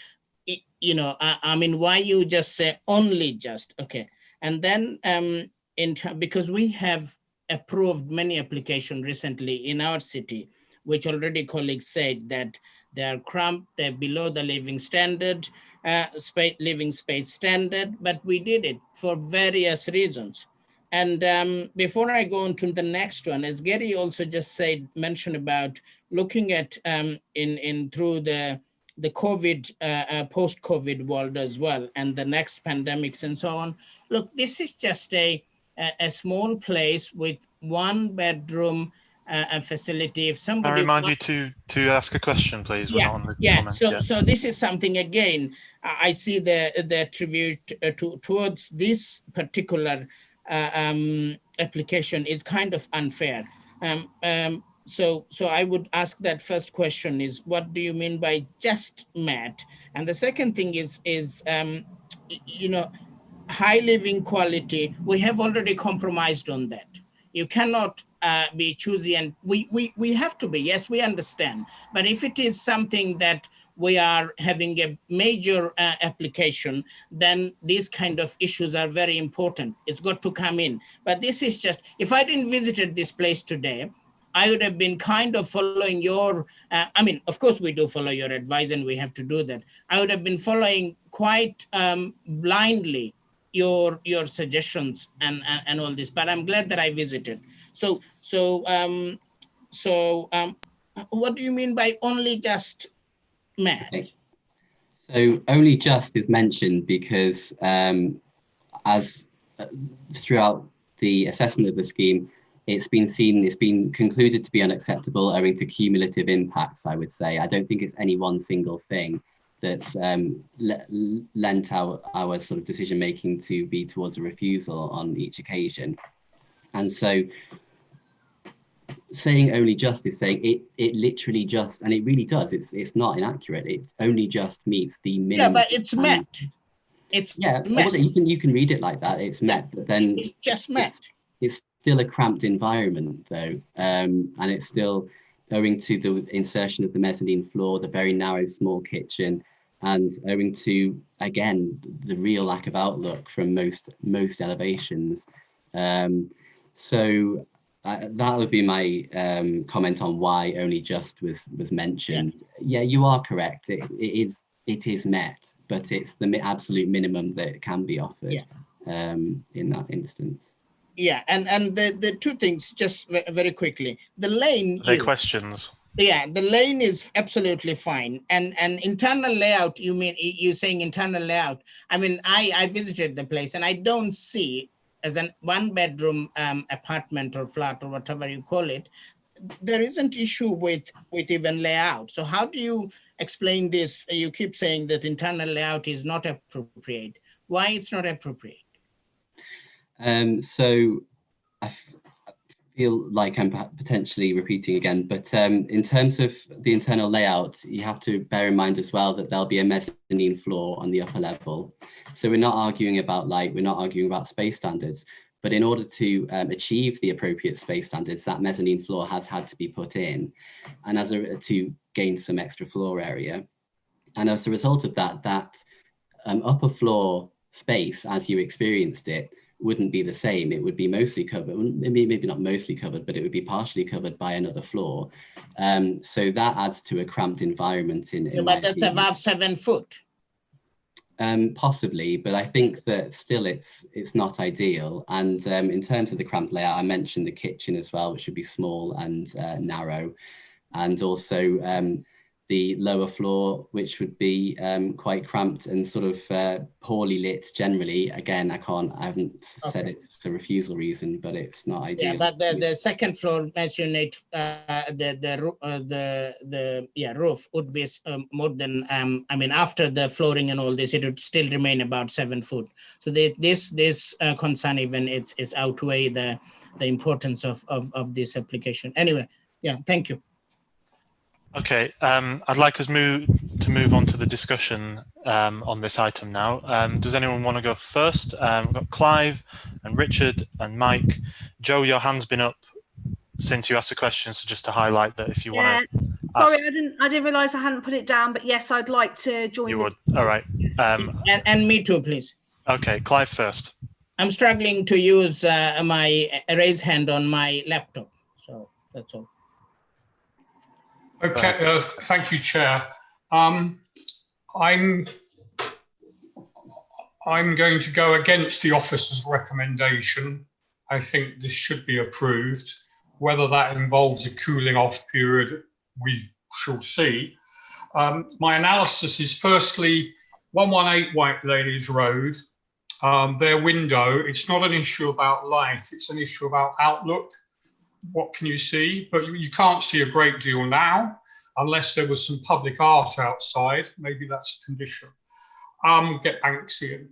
[SPEAKER 11] I mean, why you just say only just, okay. And then because we have approved many applications recently in our city, which already colleagues said that they are cramped, they're below the living standard, living space standard, but we did it for various reasons. And before I go on to the next one, as Gary also just mentioned about looking at through the COVID, post-COVID world as well, and the next pandemics and so on. Look, this is just a small place with one bedroom facility. If somebody,
[SPEAKER 8] I remind you to ask a question, please. We're not on the comments yet.
[SPEAKER 11] So this is something, again, I see the tribute towards this particular application is kind of unfair. So I would ask that first question is, what do you mean by just met? And the second thing is high living quality. We have already compromised on that. You cannot be choosy, and we have to be. Yes, we understand. But if it is something that we are having a major application, then these kind of issues are very important. It's got to come in. But this is just, if I didn't visit this place today, I would have been kind of following your, I mean, of course we do follow your advice and we have to do that. I would have been following quite blindly your suggestions and all this, but I'm glad that I visited. So what do you mean by only just met?
[SPEAKER 7] Okay. So only just is mentioned because as throughout the assessment of the scheme, it's been concluded to be unacceptable owing to cumulative impacts, I would say. I don't think it's any one single thing that's lent our sort of decision making to be towards a refusal on each occasion. And so saying only just is saying it literally just, and it really does, it's not inaccurate, it only just meets the minimum.
[SPEAKER 11] Yeah, but it's met. It's
[SPEAKER 7] met. Well, you can read it like that, it's met, but then
[SPEAKER 11] it's just met.
[SPEAKER 7] It's still a cramped environment though, and it's still owing to the insertion of the mezzanine floor, the very narrow small kitchen, and owing to, again, the real lack of outlook from most elevations. So that would be my comment on why only just was mentioned. Yeah, you are correct. It is met, but it's the absolute minimum that can be offered in that instance.
[SPEAKER 11] Yeah, and the two things, just very quickly. The lane.
[SPEAKER 8] Are they questions?
[SPEAKER 11] Yeah, the lane is absolutely fine. And internal layout, you mean, you're saying internal layout. I mean, I visited the place and I don't see as an 1-bedroom apartment or flat or whatever you call it, there isn't issue with even layout. So how do you explain this? You keep saying that internal layout is not appropriate. Why it's not appropriate?
[SPEAKER 7] So I feel like I'm potentially repeating again, but in terms of the internal layout, you have to bear in mind as well that there'll be a mezzanine floor on the upper level. So we're not arguing about light, we're not arguing about space standards, but in order to achieve the appropriate space standards, that mezzanine floor has had to be put in, and to gain some extra floor area. And as a result of that, upper floor space, as you experienced it, wouldn't be the same. It would be mostly covered, maybe not mostly covered, but it would be partially covered by another floor. So that adds to a cramped environment.
[SPEAKER 11] But that's above 7 foot.
[SPEAKER 7] Possibly, but I think that still it's not ideal. And in terms of the cramped layout, I mentioned the kitchen as well, which would be small and narrow, and also the lower floor, which would be quite cramped and sort of poorly lit generally. Again, I haven't said it's a refusal reason, but it's not ideal.
[SPEAKER 11] Yeah, but the second floor mentioned it, the roof would be more than, I mean, after the flooring and all this, it would still remain about 7 foot. So this concern even it's outweigh the importance of this application. Anyway, yeah, thank you.
[SPEAKER 8] Okay, I'd like us to move on to the discussion on this item now. Does anyone want to go first? We've got Clive and Richard and Mike. Joe, your hand's been up since you asked the question, so just to highlight that if you want to ask.
[SPEAKER 5] Sorry, I didn't realise I hadn't put it down, but yes, I'd like to join.
[SPEAKER 8] You would, all right.
[SPEAKER 11] And me too, please.
[SPEAKER 8] Okay, Clive first.
[SPEAKER 11] I'm struggling to use my raise hand on my laptop, so that's all.
[SPEAKER 3] Okay, thank you, Chair. I'm going to go against the officer's recommendation. I think this should be approved. Whether that involves a cooling off period, we shall see. My analysis is firstly 118 White Ladies Road, their window. It's not an issue about light, it's an issue about outlook. What can you see? But you can't see a great deal now, unless there was some public art outside. Maybe that's a condition. Get Banksy in.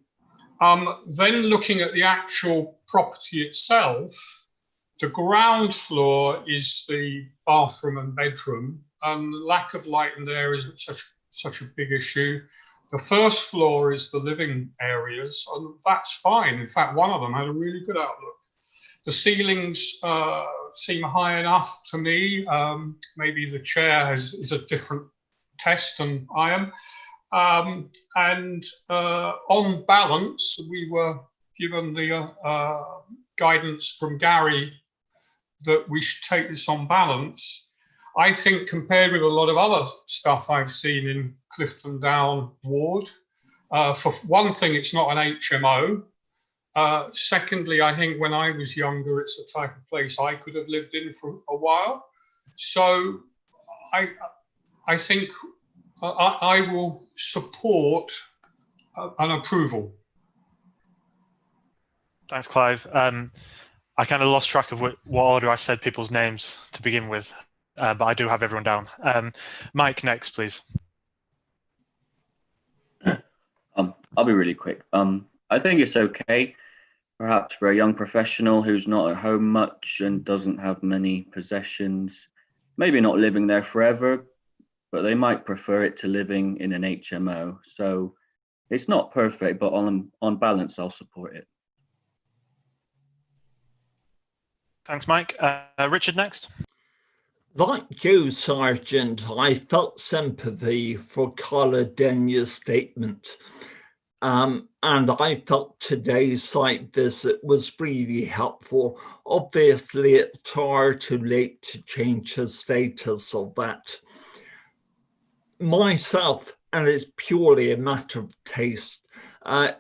[SPEAKER 3] Then looking at the actual property itself, the ground floor is the bathroom and bedroom, and the lack of light in there isn't such a big issue. The first floor is the living areas, and that's fine. In fact, one of them had a really good outlook. The ceilings seem high enough to me. Maybe the chair is a different test than I am. And on balance, we were given the guidance from Gary that we should take this on balance. I think compared with a lot of other stuff I've seen in Clifton Down Ward, for one thing, it's not an HMO. Secondly, I think when I was younger, it's the type of place I could have lived in for a while. So I think I will support an approval.
[SPEAKER 8] Thanks, Clive. I kind of lost track of what order I said people's names to begin with, but I do have everyone down. Mike, next, please.
[SPEAKER 13] I'll be really quick. I think it's okay, perhaps for a young professional who's not at home much and doesn't have many possessions, maybe not living there forever, but they might prefer it to living in an HMO. So it's not perfect, but on balance, I'll support it.
[SPEAKER 8] Thanks, Mike. Richard, next.
[SPEAKER 9] Like Joe Sargent, I felt sympathy for Carla Denya's statement. And I felt today's site visit was really helpful. Obviously, it's far too late to change the status of that. Myself, and it's purely a matter of taste,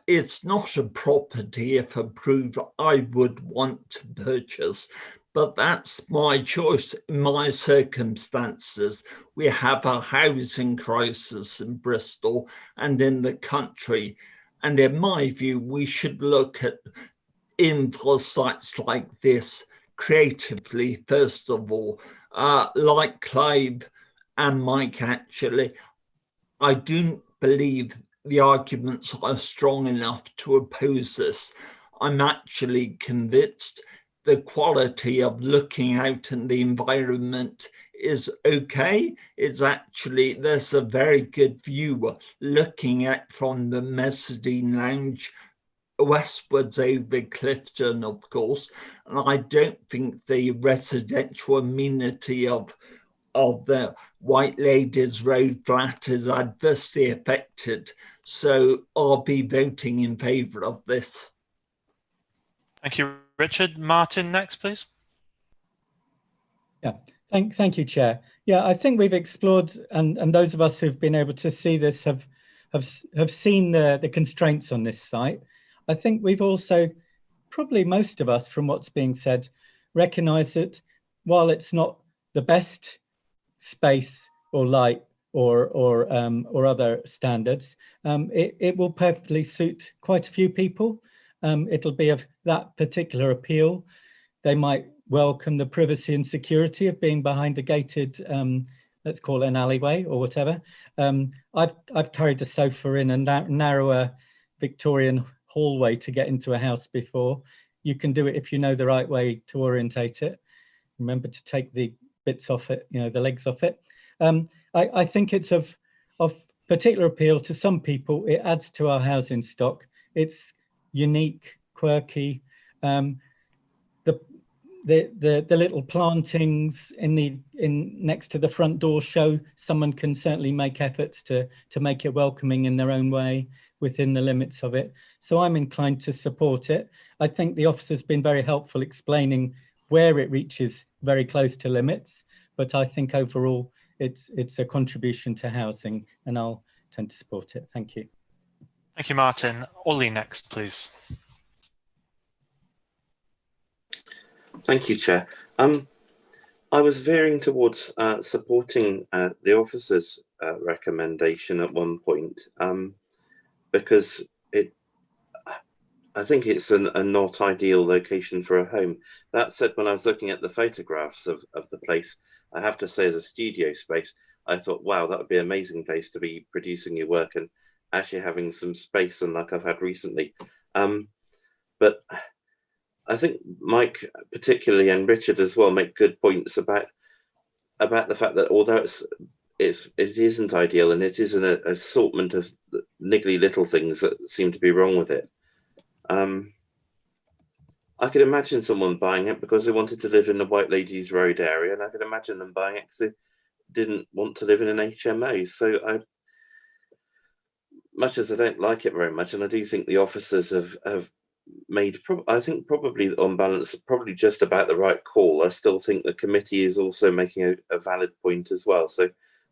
[SPEAKER 9] it's not a property, if approved, I would want to purchase. But that's my choice in my circumstances. We have a housing crisis in Bristol and in the country. And in my view, we should look at infill sites like this creatively, first of all. Like Clive and Mike, actually, I don't believe the arguments are strong enough to oppose this. I'm actually convinced the quality of looking out in the environment is okay. It's actually, there's a very good view looking at from the mezzanine lounge westwards over Clifton, of course. And I don't think the residential amenity of the White Ladies Road flat is adversely affected. So I'll be voting in favour of this.
[SPEAKER 8] Thank you, Richard. Martin, next, please.
[SPEAKER 10] Yeah, thank you, Chair. Yeah, I think we've explored, and those of us who've been able to see this have seen the constraints on this site. I think we've also, probably most of us from what's being said, recognise that while it's not the best space or light or other standards, it will perfectly suit quite a few people. It'll be of that particular appeal. They might welcome the privacy and security of being behind a gated, let's call it an alleyway or whatever. I've carried a sofa in a narrower Victorian hallway to get into a house before. You can do it if you know the right way to orientate it. Remember to take the bits off it, the legs off it. I think it's of particular appeal to some people. It adds to our housing stock. It's unique, quirky. The little plantings in next to the front door show someone can certainly make efforts to make it welcoming in their own way within the limits of it. So I'm inclined to support it. I think the officer's been very helpful explaining where it reaches very close to limits, but I think overall it's a contribution to housing, and I'll tend to support it. Thank you.
[SPEAKER 8] Thank you, Martin. Ollie, next, please.
[SPEAKER 12] Thank you, Chair. I was veering towards supporting the officer's recommendation at one point because I think it's a not ideal location for a home. That said, when I was looking at the photographs of the place, I have to say as a studio space, I thought, wow, that would be an amazing place to be producing your work and actually having some space, and like I've had recently. But I think Mike particularly and Richard as well make good points about the fact that although it isn't ideal and it is an assortment of niggly little things that seem to be wrong with it. I could imagine someone buying it because they wanted to live in the White Ladies Road area, and I could imagine them buying it because they didn't want to live in an HMO. So much as I don't like it very much, and I do think the officers have made, I think probably on balance, probably just about the right call. I still think the committee is also making a valid point as well. So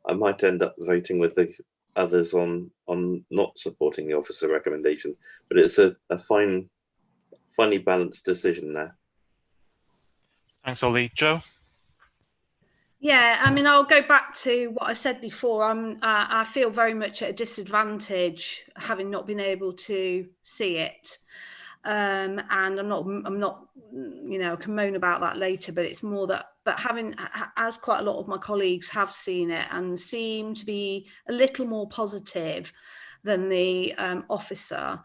[SPEAKER 12] I might end up voting with the others on not supporting the officer recommendation, but it's a finely balanced decision there.
[SPEAKER 8] Thanks, Ollie. Joe?
[SPEAKER 5] Yeah, I mean, I'll go back to what I said before. I feel very much at a disadvantage having not been able to see it. and I'm not, you know, I can moan about that later, but it's more that, but as quite a lot of my colleagues have seen it and seem to be a little more positive than the officer,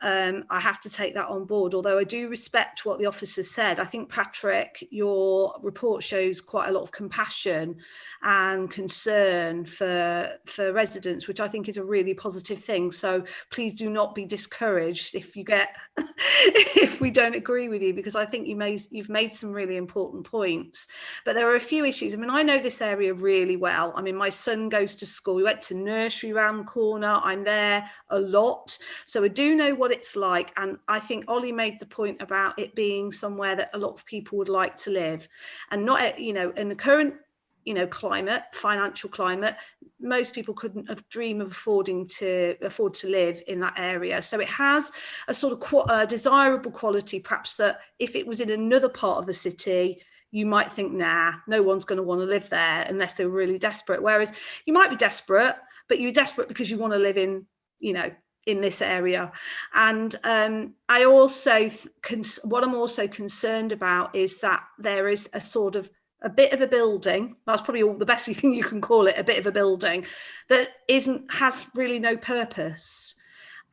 [SPEAKER 5] I have to take that on board, although I do respect what the officer said. I think, Patrick, your report shows quite a lot of compassion and concern for residents, which I think is a really positive thing. So please do not be discouraged if you get if we don't agree with you, because I think you've made some really important points. But there are a few issues. I mean, I know this area really well. I mean, my son goes to school. We went to nursery around the corner. I'm there a lot, so I do know what it's like. And I think Ollie made the point about it being somewhere that a lot of people would like to live, and not, you know, in the current, you know, financial climate, most people couldn't have dreamed of afford to live in that area. So it has a sort of desirable quality, perhaps, that if it was in another part of the city, you might think, nah, no one's going to want to live there unless they're really desperate. Whereas you might be desperate, but you're desperate because you want to live in, you know, in this area. And I also, what I'm also concerned about is that there is a sort of a bit of a building, that's probably all the best thing you can call it, a bit of a building that has really no purpose.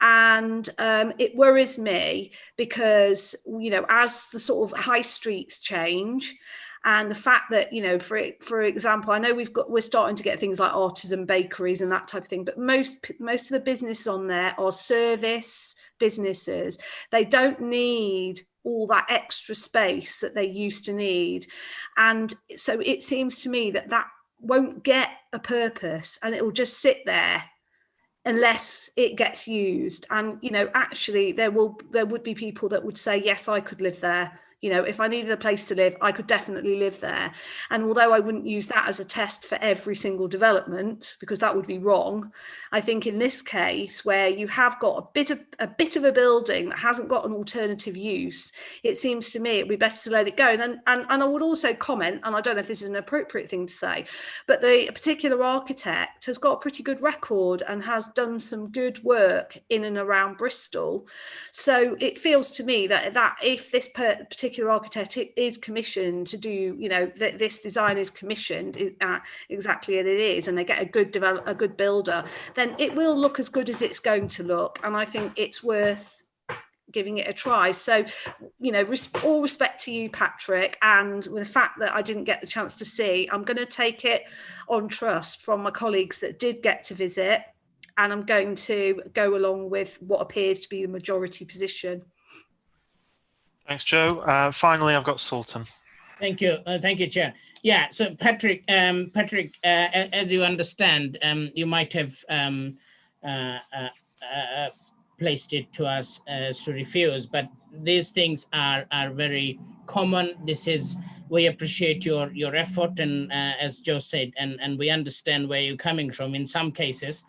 [SPEAKER 5] And it worries me because, you know, as the sort of high streets change, and the fact that, you know, for example, I know we're starting to get things like artisan bakeries and that type of thing, but most of the businesses on there are service businesses. They don't need all that extra space that they used to need. And so it seems to me that won't get a purpose, and it will just sit there unless it gets used. And, you know, actually there would be people that would say, yes, I could live there. You know, if I needed a place to live, I could definitely live there. And although I wouldn't use that as a test for every single development, because that would be wrong, I think in this case, where you have got a bit of a building that hasn't got an alternative use, it seems to me it'd be better to let it go. And I would also comment, and I don't know if this is an appropriate thing to say, but the particular architect has got a pretty good record and has done some good work in and around Bristol. So it feels to me that if this particular architect is commissioned to do, you know, that this design is commissioned exactly as it is, and they get a good builder, then it will look as good as it's going to look. And I think it's worth giving it a try. So, you know, all respect to you, Patrick, and with the fact that I didn't get the chance to see, I'm going to take it on trust from my colleagues that did get to visit, and I'm going to go along with what appears to be the majority position.
[SPEAKER 8] Thanks, Joe. Finally, I've got Sultan.
[SPEAKER 11] Thank you, Chair. Yeah, so Patrick, as you understand, you might have placed it to us to refuse, but these things are very common. We appreciate your effort, and as Joe said, and we understand where you're coming from in some cases,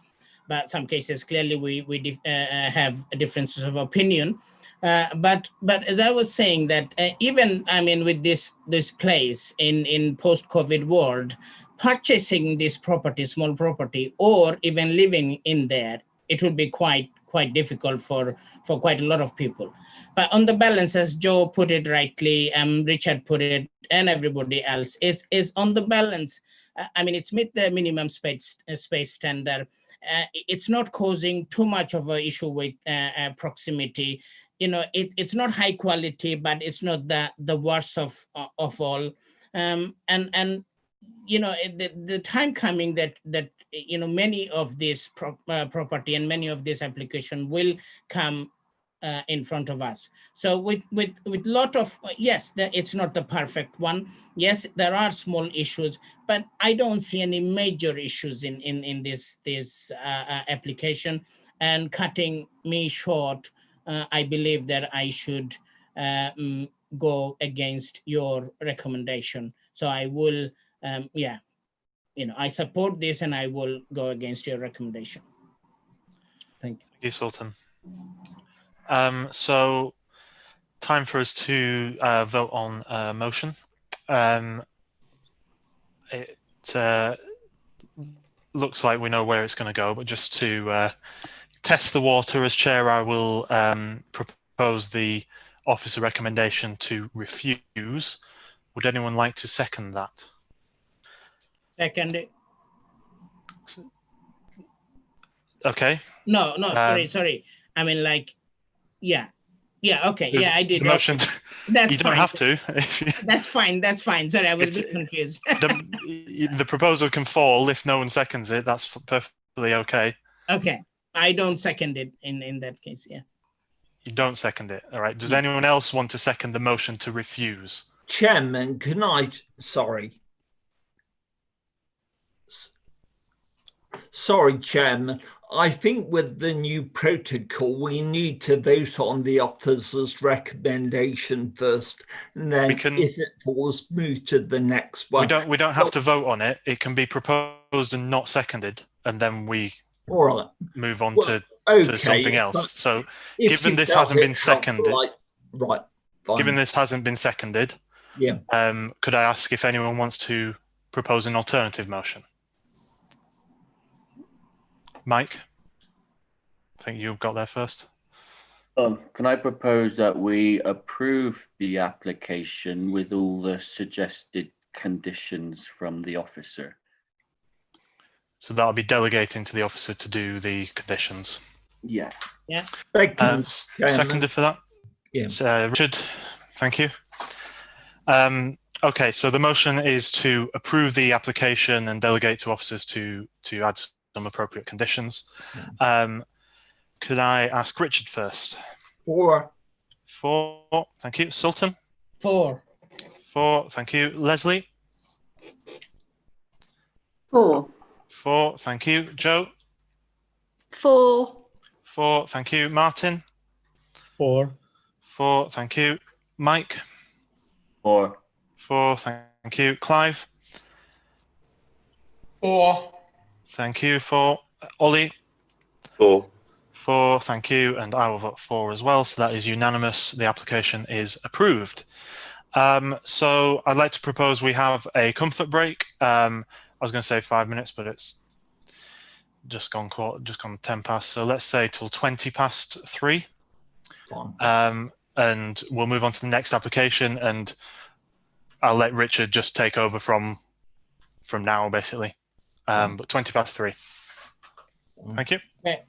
[SPEAKER 11] but some cases clearly we have differences of opinion. But as I was saying that even, I mean, with this place in post-COVID world, purchasing this property, small property, or even living in there, it would be quite difficult for quite a lot of people. But on the balance, as Joe put it rightly, Richard put it, and everybody else, is on the balance. I mean, it's meet the minimum space standard. It's not causing too much of an issue with proximity. You know, it's not high quality, but it's not the worst of all. And you know, the time coming that you know, many of this property and many of this application will come in front of us. So with lot of, yes, it's not the perfect one. Yes, there are small issues, but I don't see any major issues in this application. And cutting me short, I believe that I should go against your recommendation. So I will, yeah, you know, I support this and I will go against your recommendation.
[SPEAKER 8] Thank you, Sultan. So time for us to vote on a motion. It looks like we know where it's going to go, but just to test the water as chair, I will propose the officer recommendation to refuse. Would anyone like to second that?
[SPEAKER 11] Second.
[SPEAKER 8] Okay.
[SPEAKER 11] No, sorry. I mean, like, yeah. Okay. Yeah, I did.
[SPEAKER 8] The motion.
[SPEAKER 11] Okay. That's
[SPEAKER 8] you don't
[SPEAKER 11] fine.
[SPEAKER 8] have to.
[SPEAKER 11] That's fine. Sorry, I was a bit confused.
[SPEAKER 8] the proposal can fall if no one seconds it. That's perfectly okay.
[SPEAKER 11] Okay. I don't second it in that case. Yeah.
[SPEAKER 8] You don't second it. All right. Does anyone else want to second the motion to refuse?
[SPEAKER 9] Chairman, can I, sorry. Sorry, Chairman. I think with the new protocol, we need to vote on the officer's recommendation first, and then if it falls, move to the next one.
[SPEAKER 8] We don't have to vote on it. It can be proposed and not seconded, and then we move on to something else. So, given this hasn't been seconded, given this hasn't been seconded, could I ask if anyone wants to propose an alternative motion? Mike, I think you got there first.
[SPEAKER 13] Can I propose that we approve the application with all the suggested conditions from the officer?
[SPEAKER 8] So that'll be delegating to the officer to do the conditions.
[SPEAKER 13] Yeah.
[SPEAKER 8] Seconded for that?
[SPEAKER 9] Yeah.
[SPEAKER 8] Richard, thank you. Okay, so the motion is to approve the application and delegate to officers to add some appropriate conditions. Could I ask Richard first?
[SPEAKER 9] 4.
[SPEAKER 8] 4, thank you. Sultan?
[SPEAKER 11] 4.
[SPEAKER 8] 4, thank you. Leslie?
[SPEAKER 14] 4.
[SPEAKER 8] 4, thank you. Joe?
[SPEAKER 5] 4.
[SPEAKER 8] 4, thank you. Martin?
[SPEAKER 10] 4.
[SPEAKER 8] 4, thank you. Mike?
[SPEAKER 13] 4.
[SPEAKER 8] 4, thank you. Clive?
[SPEAKER 3] 4.
[SPEAKER 8] Thank you. 4. Ollie?
[SPEAKER 12] 4.
[SPEAKER 8] 4, thank you. And I will vote 4 as well. So that is unanimous. The application is approved. So I'd like to propose we have a comfort break. I was going to say 5 minutes, but it's just gone 10 past. So let's say till 20 past 3. And we'll move on to the next application, and I'll let Richard just take over from now, basically. But 20 past 3. Thank you.
[SPEAKER 11] Okay.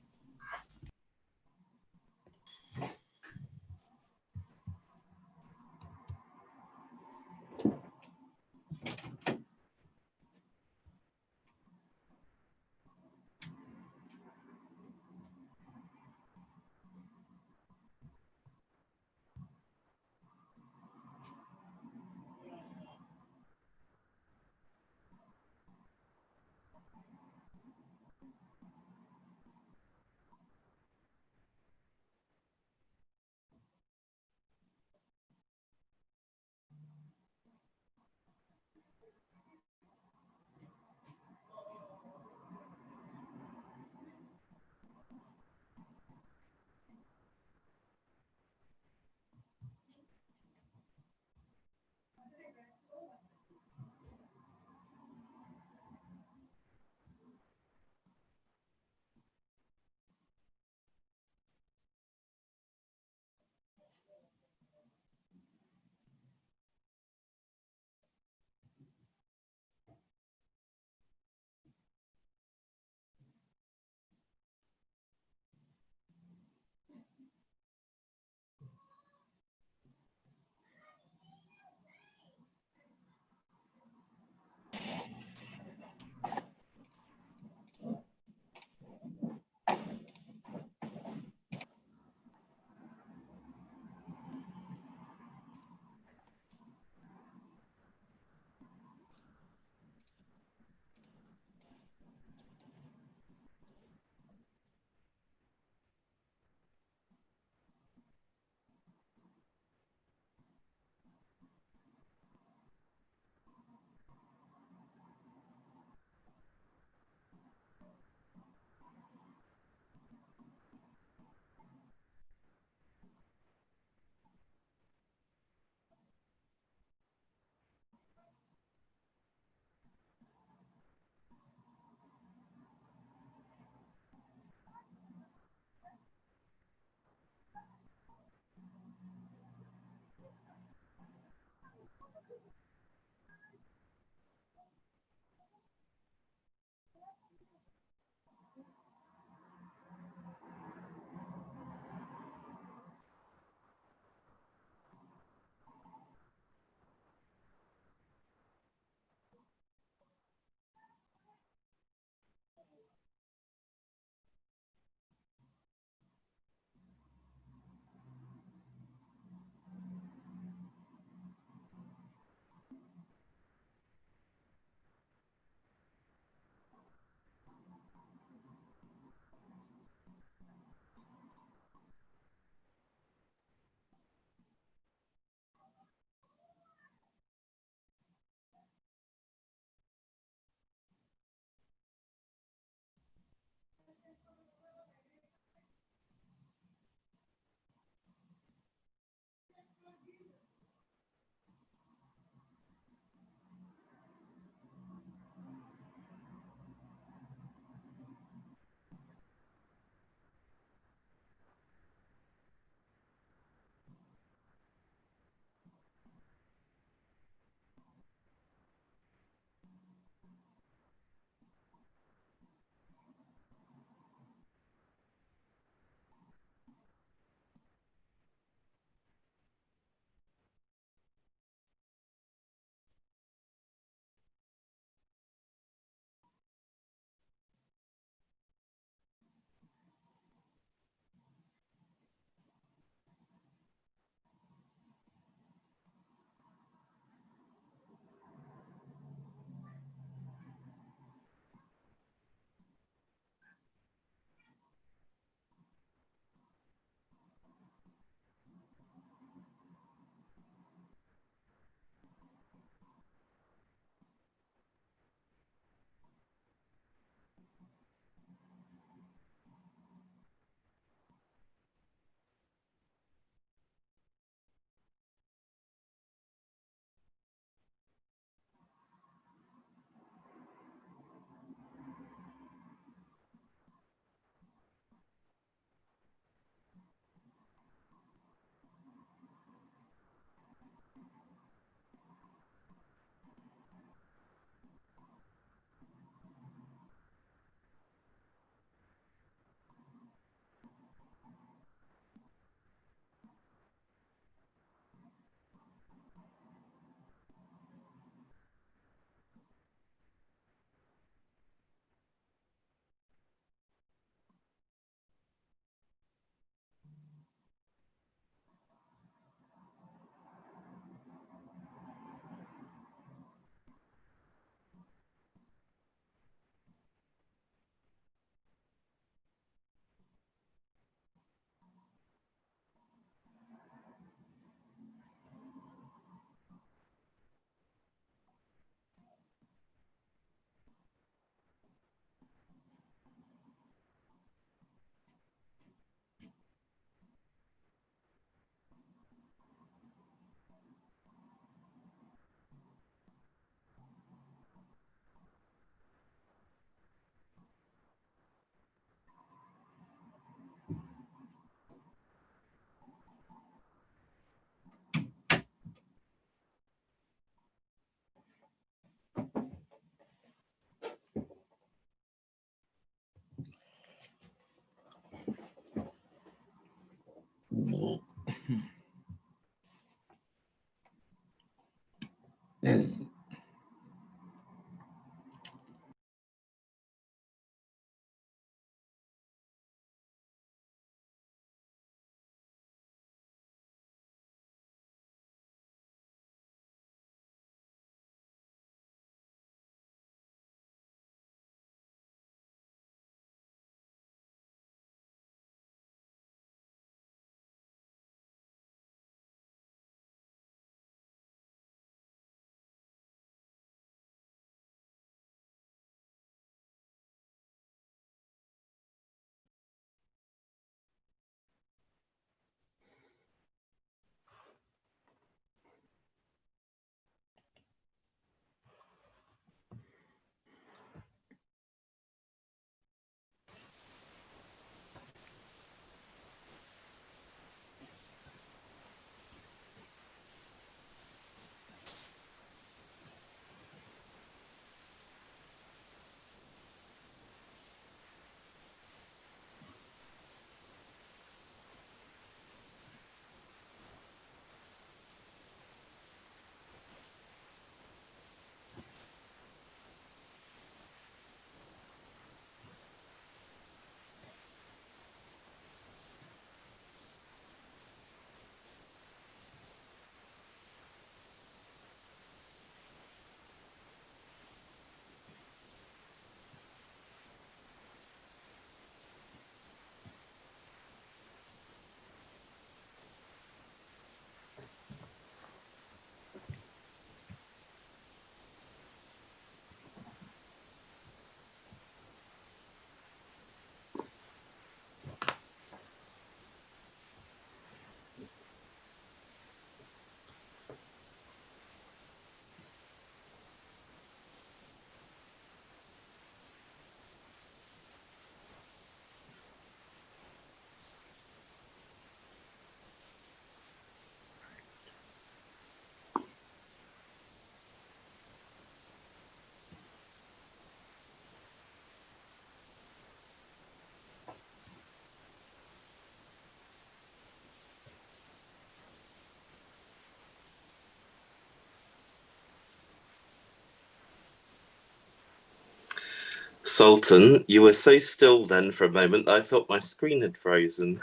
[SPEAKER 12] Sultan, you were so still then for a moment, I thought my screen had frozen.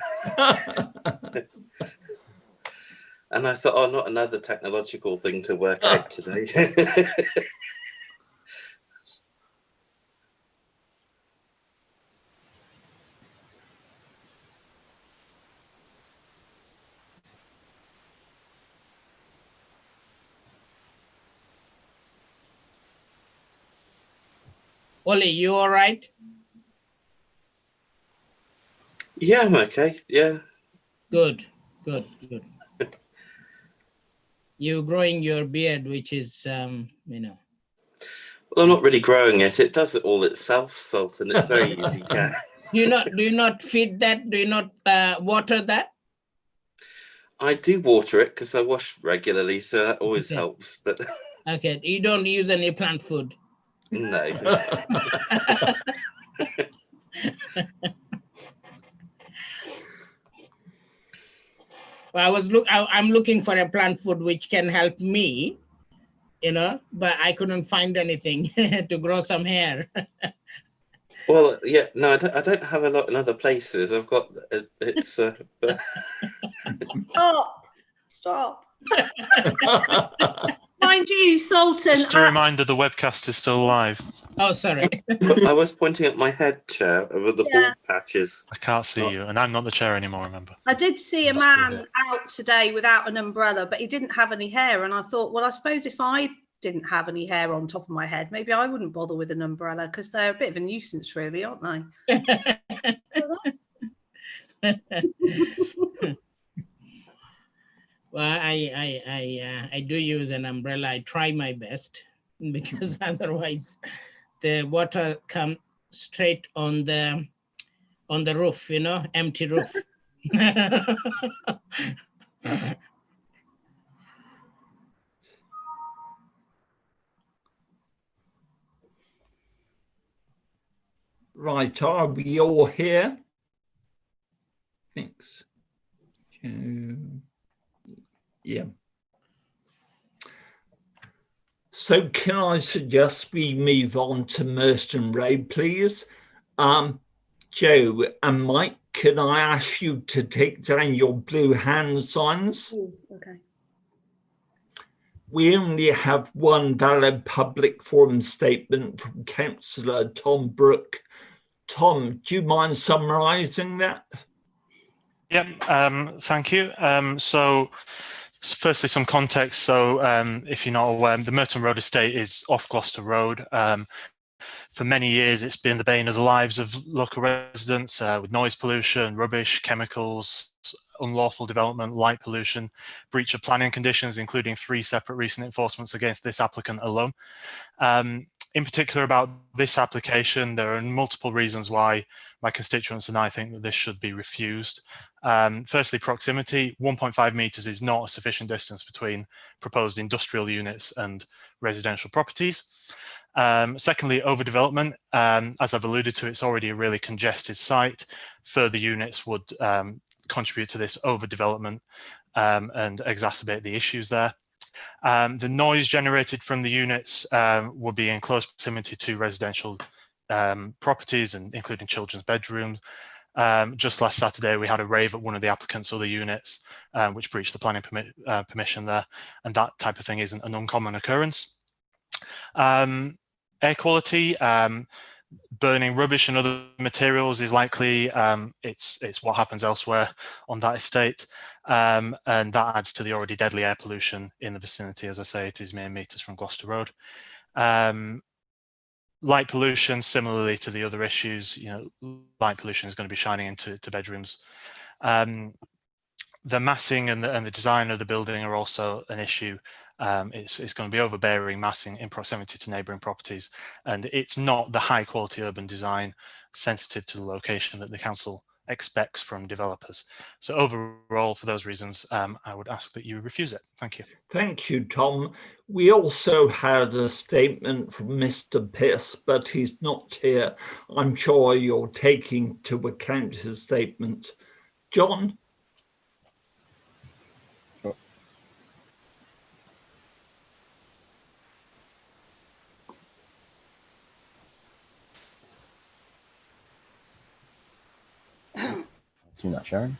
[SPEAKER 12] And I thought, oh, not another technological thing to work out today.
[SPEAKER 11] Ollie, you all right?
[SPEAKER 12] Yeah, I'm okay. Yeah.
[SPEAKER 11] Good. You're growing your beard, which is, you know.
[SPEAKER 12] Well, I'm not really growing it. It does it all itself, Sultan. It's very easy. Yeah.
[SPEAKER 11] Do you not feed that? Do you not water that?
[SPEAKER 12] I do water it because I wash regularly, so that always helps. But
[SPEAKER 11] okay, you don't use any plant food.
[SPEAKER 12] No.
[SPEAKER 11] Well, I'm looking for a plant food which can help me, you know, but I couldn't find anything to grow some hair.
[SPEAKER 12] Well, yeah, no, I don't have a lot in other places. I've got it's.
[SPEAKER 5] Stop. Mind you, Sultan.
[SPEAKER 8] Just a reminder, the webcast is still live.
[SPEAKER 11] Oh, sorry.
[SPEAKER 12] I was pointing at my head chair over the bald patches.
[SPEAKER 8] I can't see you, and I'm not the chair anymore, remember.
[SPEAKER 5] I did see a man out today without an umbrella, but he didn't have any hair. And I thought, well, I suppose if I didn't have any hair on top of my head, maybe I wouldn't bother with an umbrella because they're a bit of a nuisance, really, aren't they?
[SPEAKER 11] Well, I do use an umbrella. I try my best because otherwise the water comes straight on the roof, you know, empty roof.
[SPEAKER 9] Right, are we all here? Thanks. Yeah. So can I suggest we move on to Merton Road, please? Joe and Mike, can I ask you to take down your blue hand signs?
[SPEAKER 5] Ooh, okay.
[SPEAKER 9] We only have one valid public forum statement from Councillor Tom Brooke. Tom, do you mind summarising that?
[SPEAKER 8] Yep, thank you. So firstly, some context. So if you're not aware, the Merton Road estate is off Gloucester Road. For many years, it's been the bane of the lives of local residents with noise pollution, rubbish, chemicals, unlawful development, light pollution, breach of planning conditions, including 3 separate recent enforcements against this applicant alone. In particular about this application, there are multiple reasons why my constituents and I think that this should be refused. Firstly, proximity. 1.5 metres is not a sufficient distance between proposed industrial units and residential properties. Secondly, overdevelopment. As I've alluded to, it's already a really congested site. Further units would contribute to this overdevelopment and exacerbate the issues there. The noise generated from the units would be in close proximity to residential properties, and including children's bedrooms. Just last Saturday, we had a rave at one of the applicants' other units, which breached the planning permission there, and that type of thing isn't an uncommon occurrence. Air quality, burning rubbish and other materials is likely. It's what happens elsewhere on that estate, and that adds to the already deadly air pollution in the vicinity. As I say, it is mere metres from Gloucester Road. Light pollution, similarly to the other issues, you know, light pollution is going to be shining into bedrooms. The massing and the design of the building are also an issue. It's going to be overbearing massing in proximity to neighbouring properties, and it's not the high quality urban design sensitive to the location that the council expects from developers. So overall, for those reasons, I would ask that you refuse it. Thank you.
[SPEAKER 9] Thank you, Tom. We also had a statement from Mr. Pierce, but he's not here. I'm sure you're taking to account his statement. John?
[SPEAKER 14] continue that sharing.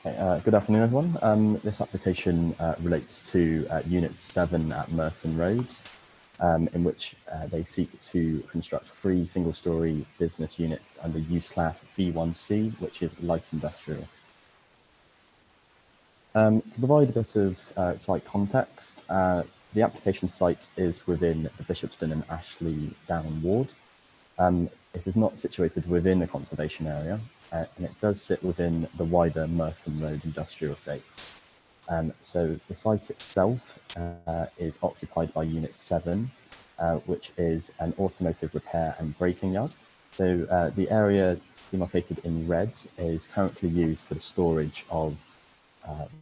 [SPEAKER 14] Okay, good afternoon, everyone. This application relates to Unit 7 at Merton Road, in which they seek to construct 3 single-storey business units under use class B1C, which is light industrial. To provide a bit of site context, the application site is within the Bishopston and Ashley Down ward. It is not situated within a conservation area, and it does sit within the wider Merton Road industrial estate. So the site itself is occupied by Unit 7, which is an automotive repair and braking yard. So the area demarcated in red is currently used for the storage of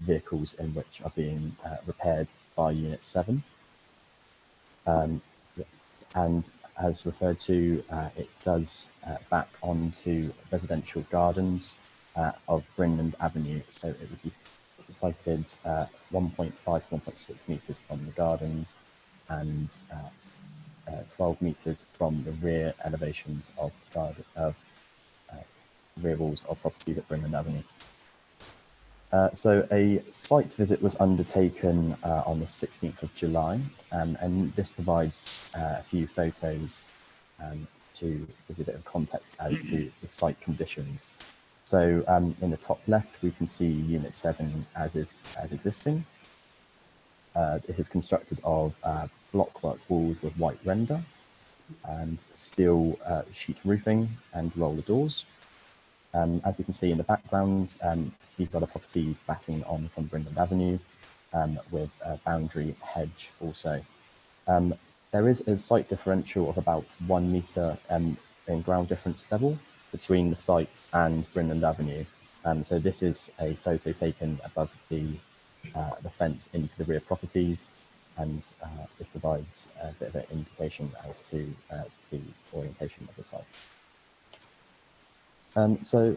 [SPEAKER 14] vehicles in which are being repaired by Unit 7. And as referred to, it does back onto residential gardens of Brinland Avenue. So it would be sited 1.5 to 1.6 metres from the gardens and 12 metres from the rear elevations of rear walls of properties at Brinland Avenue. So a site visit was undertaken on the 16th of July, and this provides a few photos to give you a bit of context as to the site conditions. So in the top left, we can see Unit 7 as existing. It is constructed of blockwork walls with white render and steel sheet roofing and roller doors. As we can see in the background, these are the properties backing on from Brinland Avenue with a boundary hedge also. There is a site differential of about 1 metre in ground difference level between the site and Brinland Avenue. So this is a photo taken above the fence into the rear properties, and this provides a bit of an indication as to the orientation of the site. So,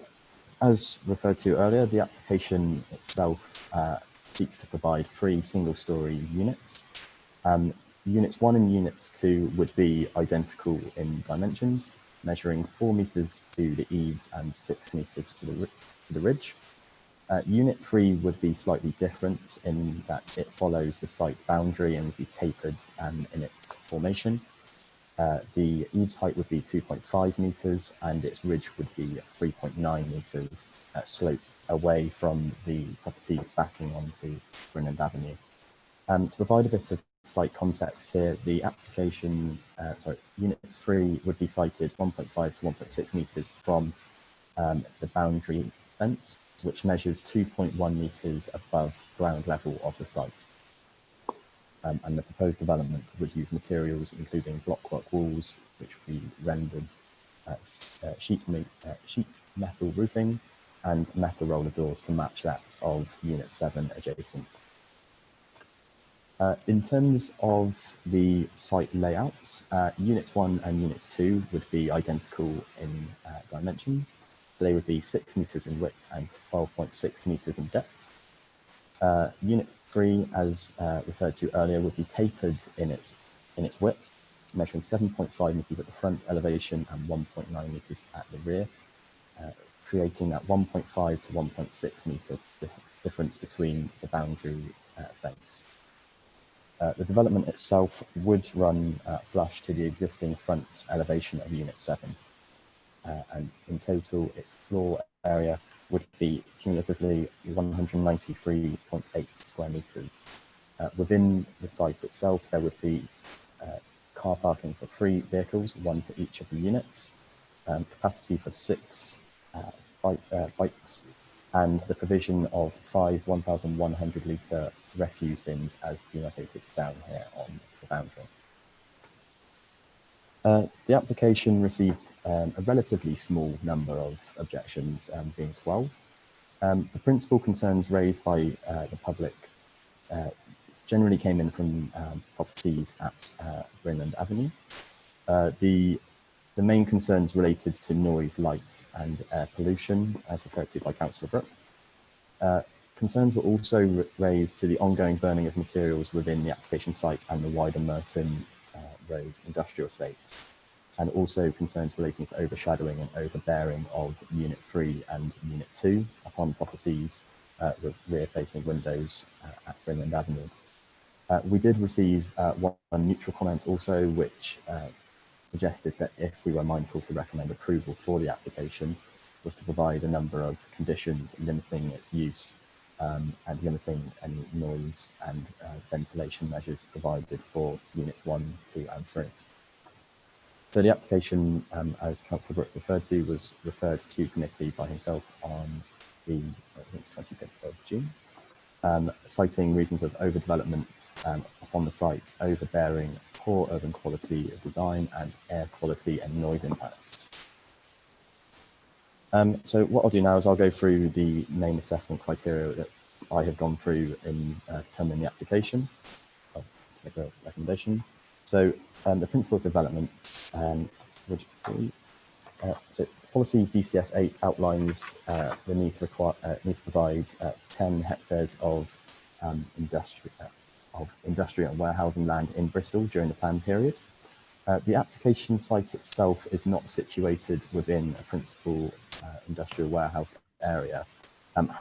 [SPEAKER 14] as referred to earlier, the application itself seeks to provide 3 single-storey units. Units 1 and Units 2 would be identical in dimensions, measuring 4 metres to the eaves and 6 metres to the ridge. Unit 3 would be slightly different in that it follows the site boundary and would be tapered in its formation. The eaves height would be 2.5 metres and its ridge would be 3.9 metres, sloped away from the properties backing onto Brinland Avenue. To provide a bit of site context here, the application, Unit 3 would be sited 1.5 to 1.6 metres from the boundary fence, which measures 2.1 metres above ground level of the site. And the proposed development would use materials including blockwork walls, which would be rendered sheet metal roofing and metal roller doors to match that of Unit 7 adjacent. In terms of the site layouts, Units 1 and Units 2 would be identical in dimensions. So they would be 6 metres in width and 12.6 metres in depth. Unit 3, as referred to earlier, would be tapered in its width, measuring 7.5 metres at the front elevation and 1.9 metres at the rear, creating that 1.5 to 1.6 metre difference between the boundary fence. The development itself would run flush to the existing front elevation of Unit 7, and in total its floor area would be cumulatively 193.8 square metres. Within the site itself, there would be car parking for 3 vehicles, 1 to each of the units, capacity for 6 bikes, and the provision of 5 1,100 litre refuse bins as demarcated down here on the boundary. The application received a relatively small number of objections, being 12. The principal concerns raised by the public generally came in from properties at Brinland Avenue. The main concerns related to noise, light and air pollution, as referred to by Councillor Brooke. Concerns were also raised to the ongoing burning of materials within the application site and the wider Merton Road industrial estate. and also concerns relating to overshadowing and overbearing of Unit 3 and Unit 2 upon properties with rear-facing windows at Brinland Avenue. We did receive one neutral comment also, which suggested that if we were mindful to recommend approval for the application, was to provide a number of conditions limiting its use and limiting any noise and ventilation measures provided for Units 1, 2 and 3. So the application, as Councillor Brooke referred to, was referred to committee by himself on the 25th of June, citing reasons of overdevelopment upon the site, overbearing, poor urban quality of design and air quality and noise impacts. So what I'll do now is I'll go through the main assessment criteria that I have gone through in determining the application. I'll take a recommendation. So the principle of development, so policy BCS 8 outlines the need to provide 10 hectares of industrial and warehousing land in Bristol during the planned period. The application site itself is not situated within a principal industrial warehouse area.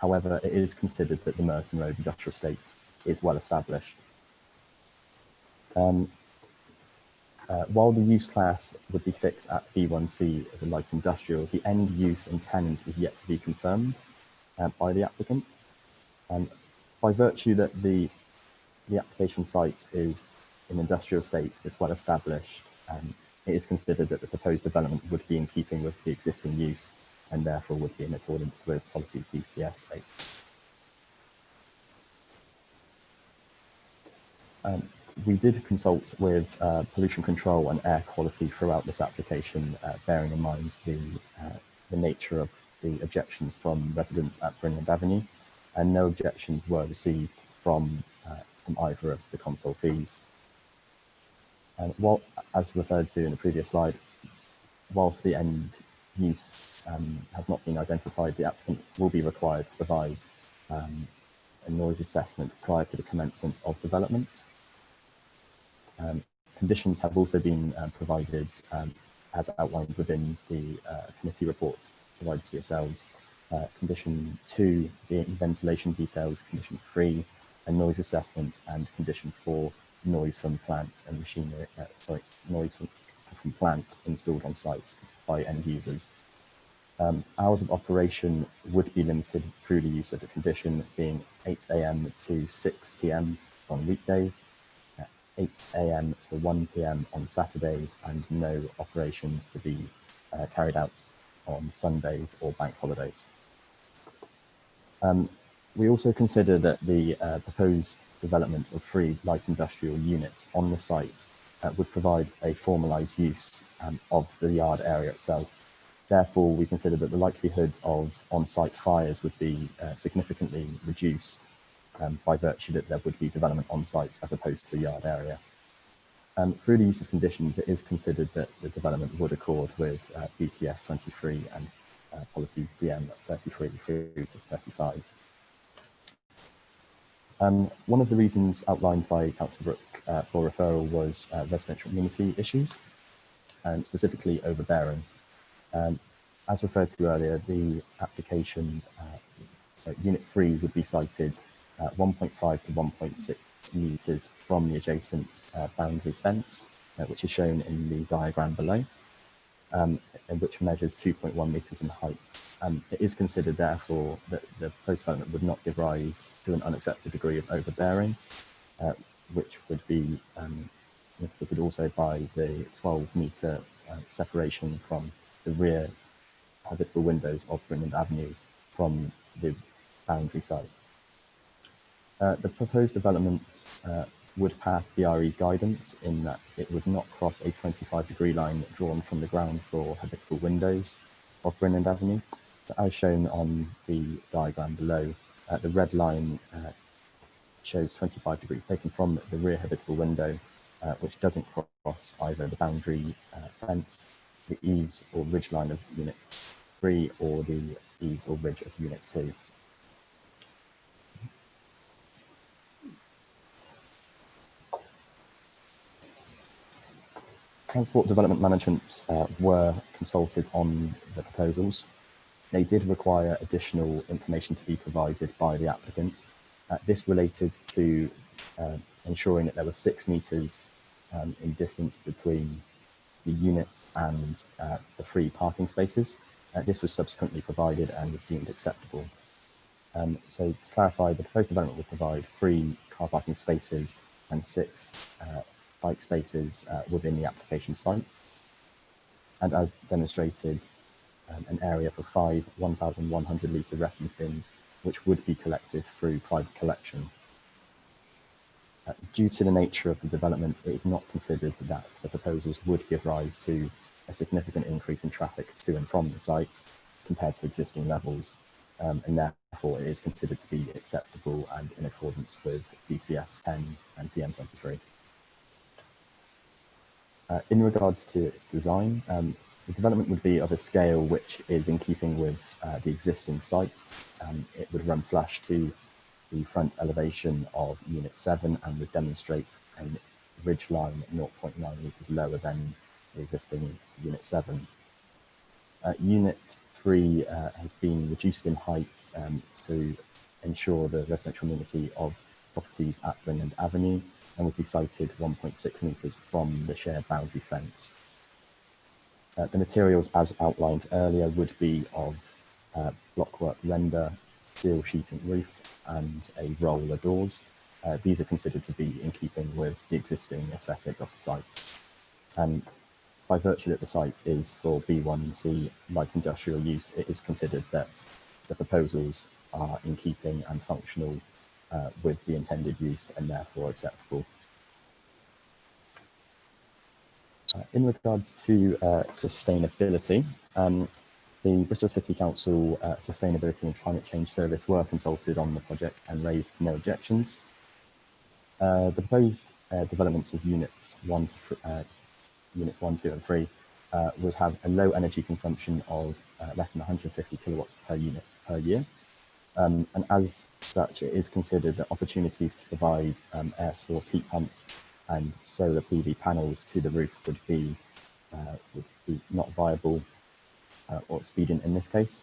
[SPEAKER 14] However, it is considered that the Merton Road industrial estate is well established. While the use class would be fixed at B1C as a light industrial, the end use and tenant is yet to be confirmed by the applicant. By virtue that the application site is an industrial estate, it's well established, it is considered that the proposed development would be in keeping with the existing use and therefore would be in accordance with policy BCS 8. We did consult with pollution control and air quality throughout this application, bearing in mind the nature of the objections from residents at Brinland Avenue, and no objections were received from either of the consultees. And while, as referred to in the previous slide, whilst the end use has not been identified, the applicant will be required to provide a noise assessment prior to the commencement of development. Conditions have also been provided as outlined within the committee reports provided to yourselves. Condition 2 being ventilation details, condition 3 a noise assessment, and condition 4 noise from plant and machinery, noise from plant installed on site by end users. Hours of operation would be limited through the use of a condition being 8 AM to 6 PM on weekdays, 8 AM to 1 PM on Saturdays, and no operations to be carried out on Sundays or bank holidays. We also consider that the proposed development of 3 light industrial units on the site would provide a formalised use of the yard area itself. Therefore, we consider that the likelihood of on-site fires would be significantly reduced by virtue that there would be development on site as opposed to a yard area. Through the use of conditions, it is considered that the development would accord with BCS 23 and policies DM 33 through to 35. One of the reasons outlined by Councillor Brooke for referral was residential amenity issues, and specifically overbearing. As referred to earlier, the application Unit 3 would be cited 1.5 to 1.6 metres from the adjacent boundary fence, which is shown in the diagram below, and which measures 2.1 metres in height. It is considered, therefore, that the proposed development would not give rise to an unacceptable degree of overbearing, which would be mitigated also by the 12-metre separation from the rear habitable windows of Brinland Avenue from the boundary site. The proposed development would pass BRE guidance in that it would not cross a 25-degree line drawn from the ground floor habitable windows of Brinland Avenue. But as shown on the diagram below, the red line shows 25 degrees taken from the rear habitable window, which doesn't cross either the boundary fence, the eaves or ridge line of Unit 3, or the eaves or ridge of Unit 2. Transport Development Management were consulted on the proposals. They did require additional information to be provided by the applicant. This related to ensuring that there were 6 metres in distance between the units and the free parking spaces. This was subsequently provided and was deemed acceptable. So to clarify, the proposed development would provide 3 car parking spaces and 6 bike spaces within the application site. And as demonstrated, an area for 5 1,100 litre refuse bins, which would be collected through private collection. Due to the nature of the development, it is not considered that the proposals would give rise to a significant increase in traffic to and from the site compared to existing levels, and therefore it is considered to be acceptable and in accordance with BCS 10 and DM23. In regards to its design, the development would be of a scale which is in keeping with the existing site. It would run flush to the front elevation of Unit 7 and would demonstrate a ridge line 0.9 metres lower than the existing Unit 7. Unit 3 has been reduced in height to ensure the residential amenity of properties at Brinland Avenue and would be sited 1.6 metres from the shared boundary fence. The materials, as outlined earlier, would be of blockwork render, steel sheeting roof, and a roller doors. These are considered to be in keeping with the existing aesthetic of the site. By virtue that the site is for B1C light industrial use, it is considered that the proposals are in keeping and functional with the intended use and therefore acceptable. In regards to sustainability, the Bristol City Council Sustainability and Climate Change Service were consulted on the project and raised no objections. The proposed developments of units 1, 2 and 3 would have a low energy consumption of less than 150 kilowatts per unit per year. And as such, it is considered that opportunities to provide air source heat pumps and solar PV panels to the roof would be not viable or expedient in this case.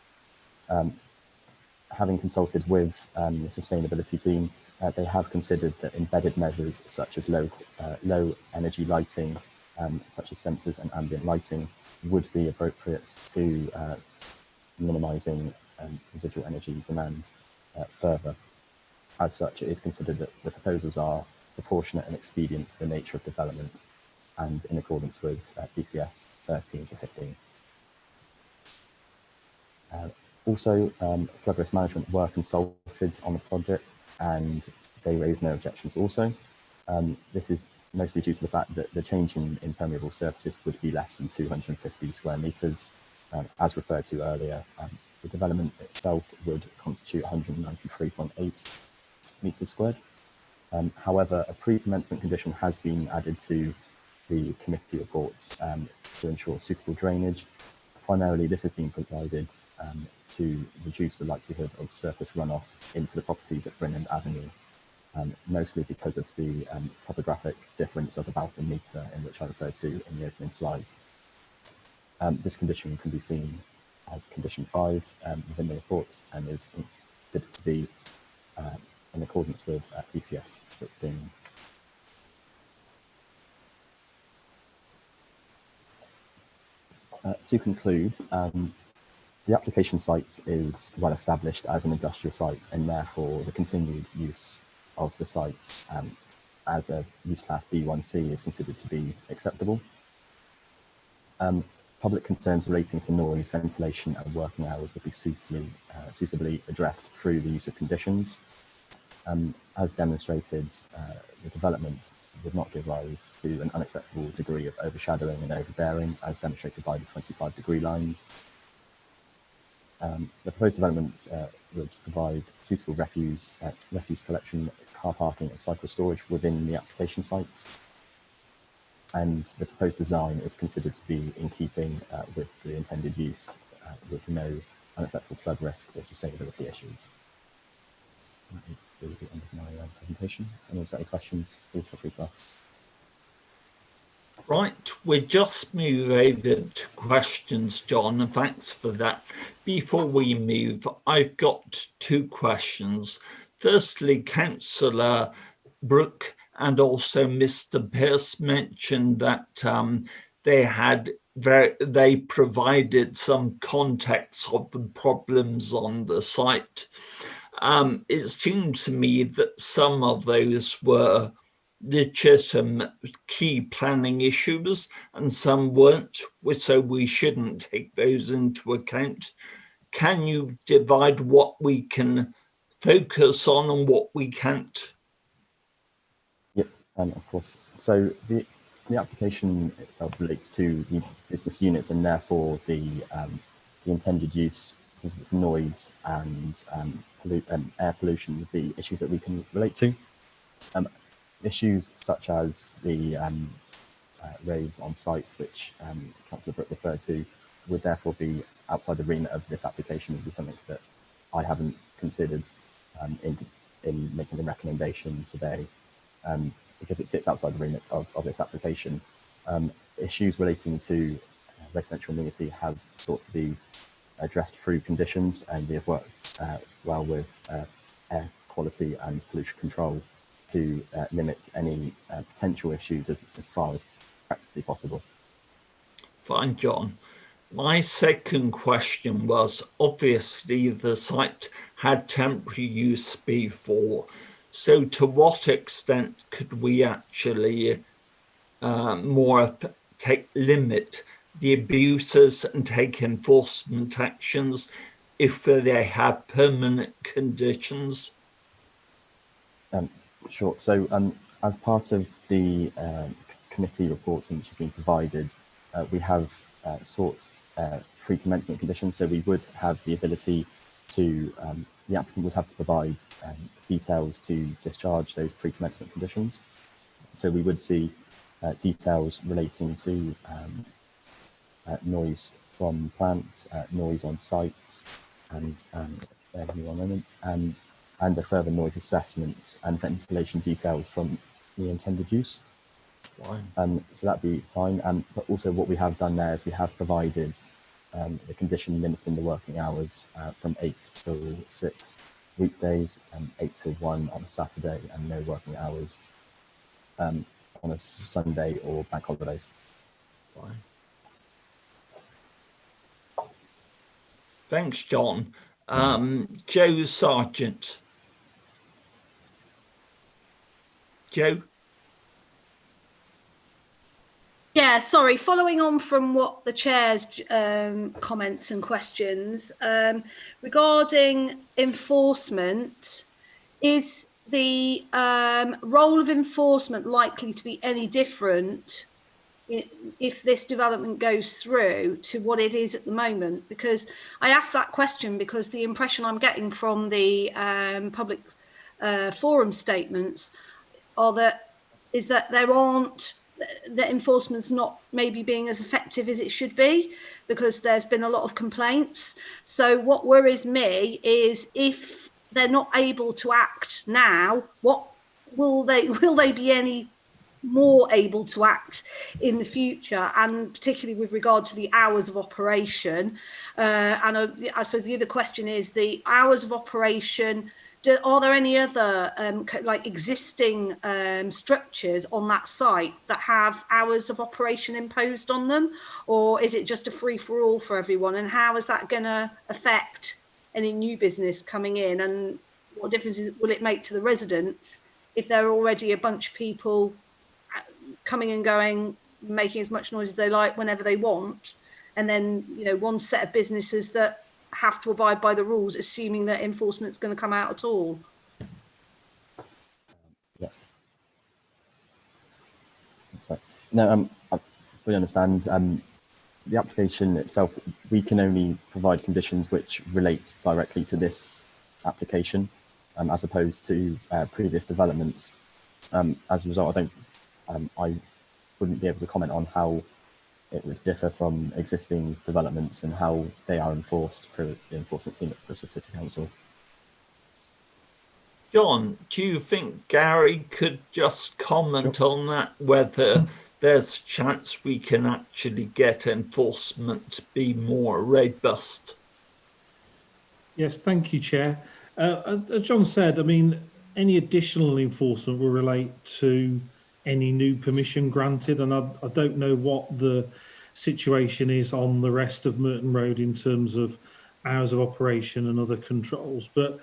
[SPEAKER 14] Having consulted with the sustainability team, they have considered that embedded measures such as low energy lighting, such as sensors and ambient lighting, would be appropriate to minimising residual energy demand further. As such, it is considered that the proposals are proportionate and expedient to the nature of development and in accordance with BCS 13 to 15. Also, flood risk management were consulted on the project and they raised no objections also. This is mostly due to the fact that the change in permeable surfaces would be less than 250 square metres. As referred to earlier, the development itself would constitute 193.8 metres squared. However, a pre-commencement condition has been added to the committee reports to ensure suitable drainage. Primarily, this has been provided to reduce the likelihood of surface runoff into the properties at Brinland Avenue, mostly because of the topographic difference of about a metre in which I referred to in the opening slides. This condition can be seen as condition 5 within the report and is considered to be in accordance with BCS 16. To conclude, the application site is well established as an industrial site and therefore the continued use of the site as a use class B1C is considered to be acceptable. Public concerns relating to noise, ventilation and working hours would be suitably addressed through the use of conditions. As demonstrated, the development would not give rise to an unacceptable degree of overshadowing and overbearing, as demonstrated by the 25-degree lines. The proposed development would provide suitable refuse collection, car parking and cycle storage within the application site. And the proposed design is considered to be in keeping with the intended use, with no unacceptable flood risk or sustainability issues. That will be the end of my presentation. If anyone's got any questions, please feel free to ask.
[SPEAKER 9] Right, we'll just move over to questions, John, and thanks for that. Before we move, I've got two questions. Firstly, Councillor Brooke and also Mr. Pearce mentioned that they provided some context of the problems on the site. It seemed to me that some of those were legitimate key planning issues and some weren't, so we shouldn't take those into account. Can you divide what we can focus on and what we can't?
[SPEAKER 14] Yep, of course. So the application itself relates to the business units and therefore the intended use, in terms of its noise and air pollution would be issues that we can relate to. Issues such as the raves on site, which Councillor Brooke referred to, would therefore be outside the remit of this application, would be something that I haven't considered in making the recommendation today, because it sits outside the remit of this application. Issues relating to residential amenity have sought to be addressed through conditions, and we have worked well with air quality and pollution control to limit any potential issues as far as practically possible.
[SPEAKER 9] Fine, John. My second question was, obviously the site had temporary use before, so to what extent could we actually limit the abuses and take enforcement actions if they have permanent conditions?
[SPEAKER 14] Sure. So as part of the committee reporting which has been provided, we have sought pre-commencement conditions. So we would have the ability to, the applicant would have to provide details to discharge those pre-commencement conditions. So we would see details relating to noise from plants, noise on site, and and a further noise assessment and ventilation details from the intended use. So that'd be fine. But also what we have done there is we have provided the condition limiting the working hours from 8 till 6 weekdays and 8 till 1 on a Saturday, and no working hours on a Sunday or bank holidays.
[SPEAKER 9] Fine. Thanks, John. Joe Sargent. Joe?
[SPEAKER 5] Yeah, sorry, following on from what the Chair's comments and questions, regarding enforcement, is the role of enforcement likely to be any different if this development goes through to what it is at the moment? Because I asked that question because the impression I'm getting from the public forum statements is that that enforcement's not maybe being as effective as it should be, because there's been a lot of complaints. So what worries me is if they're not able to act now, what will they be any more able to act in the future, and particularly with regard to the hours of operation? And I suppose the other question is the hours of operation. Are there any other like existing structures on that site that have hours of operation imposed on them, or is it just a free-for-all for everyone? And how is that going to affect any new business coming in, and what difference will it make to the residents if there are already a bunch of people coming and going, making as much noise as they like whenever they want, and then one set of businesses that have to abide by the rules, assuming that enforcement is going to come out at all?
[SPEAKER 14] Yeah. Okay. No, I fully understand. The application itself, we can only provide conditions which relate directly to this application, as opposed to previous developments. As a result, I wouldn't be able to comment on how it would differ from existing developments and how they are enforced through the enforcement team at Bristol City Council.
[SPEAKER 9] John, do you think Gary could just comment on that, whether there's a chance we can actually get enforcement to be more robust.
[SPEAKER 4] Yes, thank you, Chair. As John said, I mean, any additional enforcement will relate to any new permission granted, and I don't know what the situation is on the rest of Merton Road in terms of hours of operation and other controls. But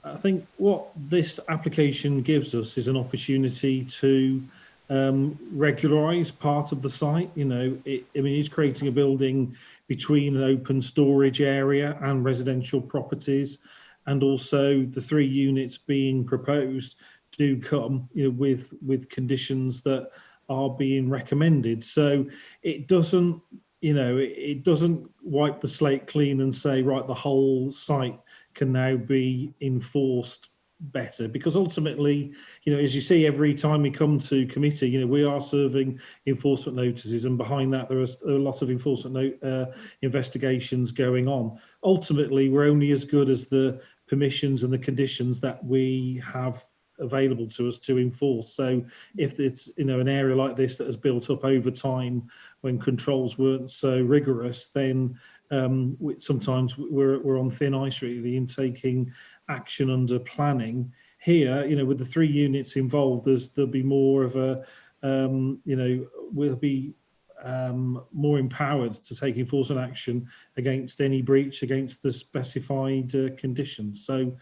[SPEAKER 4] I think what this application gives us is an opportunity to regularise part of the site. You know, I mean, it's creating a building between an open storage area and residential properties, and also the 3 units being proposed do come, you know, with conditions that are being recommended. So it doesn't, you know, it doesn't wipe the slate clean and say, right, the whole site can now be enforced better, because ultimately, you know, as you see every time we come to committee, you know, we are serving enforcement notices, and behind that there are a lot of enforcement investigations going on. Ultimately, we're only as good as the permissions and the conditions that we have available to us to enforce. So if it's, you know, an area like this that has built up over time when controls weren't so rigorous, then sometimes we're on thin ice really in taking action under planning. Here, you know, with the 3 units involved, there'll be more of a, you know, we'll be more empowered to take enforcement action against any breach against the specified conditions. So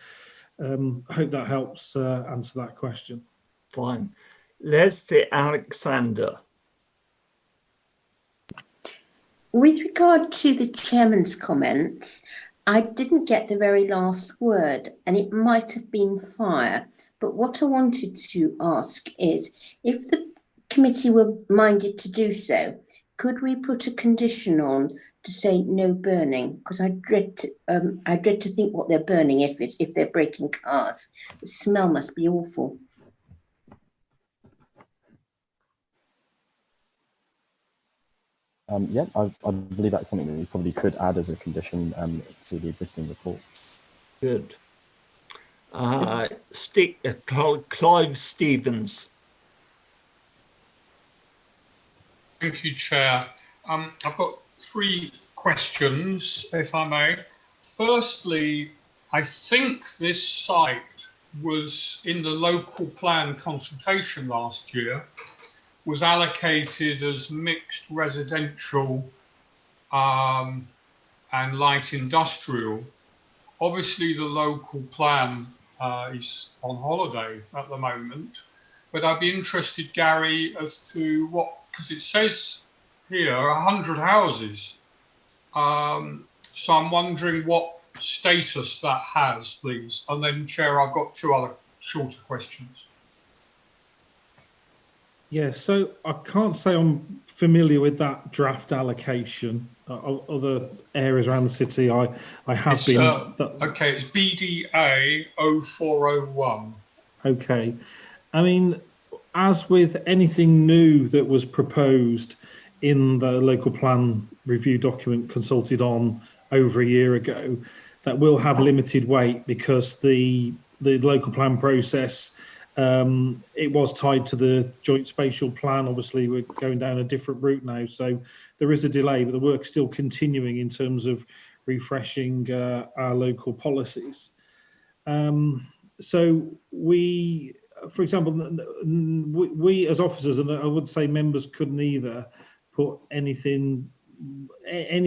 [SPEAKER 4] I hope that helps answer that question.
[SPEAKER 9] Fine. Leslie Alexander.
[SPEAKER 15] With regard to the chairman's comments, I didn't get the very last word, and it might have been fire. But what I wanted to ask is, if the committee were minded to do so, could we put a condition on to say no burning? Because I dread to think what they're burning if they're breaking cars. The smell must be awful.
[SPEAKER 14] Yeah, I believe that's something that we probably could add as a condition to the existing report.
[SPEAKER 9] Good. Clive Stevens.
[SPEAKER 3] Thank you, Chair. I've got 3 questions, if I may. Firstly, I think this site was in the local plan consultation last year, was allocated as mixed residential and light industrial. Obviously, the local plan is on holiday at the moment, but I'd be interested, Gary, as to what, because it says here 100 houses. So I'm wondering what status that has, please. And then, Chair, I've got 2 other shorter questions.
[SPEAKER 4] Yeah, so I can't say I'm familiar with that draft allocation. Other areas around the city, I have been.
[SPEAKER 3] Okay, it's BDA 0401.
[SPEAKER 4] Okay, I mean, as with anything new that was proposed in the local plan review document consulted on over a year ago, that will have limited weight because the local plan process, it was tied to the joint spatial plan. Obviously, we're going down a different route now, so there is a delay, but the work's still continuing in terms of refreshing our local policies. So we, for example, we as officers, and I would say members, couldn't either put any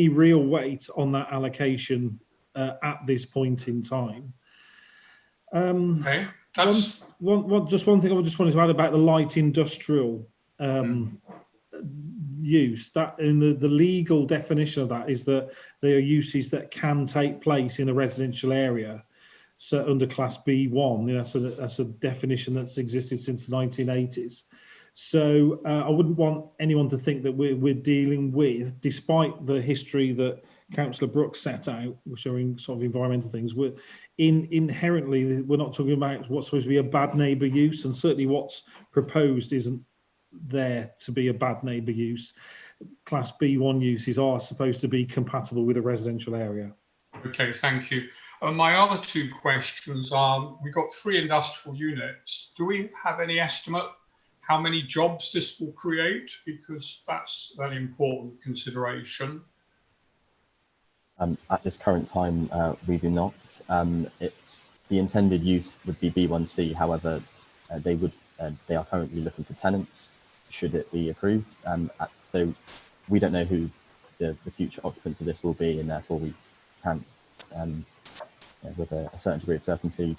[SPEAKER 4] real weight on that allocation at this point in time.
[SPEAKER 3] Okay.
[SPEAKER 4] One thing I just wanted to add about the light industrial use, that in the legal definition of that is that they are uses that can take place in a residential area. So under Class B1, you know, that's a definition that's existed since the 1980s. So I wouldn't want anyone to think that we're dealing with, despite the history that Councillor Brooks set out, which are in sort of environmental things, inherently we're not talking about what's supposed to be a bad neighbour use, and certainly what's proposed isn't there to be a bad neighbour use. Class B1 uses are supposed to be compatible with a residential area.
[SPEAKER 3] Okay, thank you. My other 2 questions are, we've got 3 industrial units. Do we have any estimate how many jobs this will create, because that's an important consideration.
[SPEAKER 14] At this current time, we do not. It's the intended use would be B1C. However, they are currently looking for tenants. Should it be approved? So we don't know who the future occupants of this will be, and therefore we can't, with a certain degree of certainty,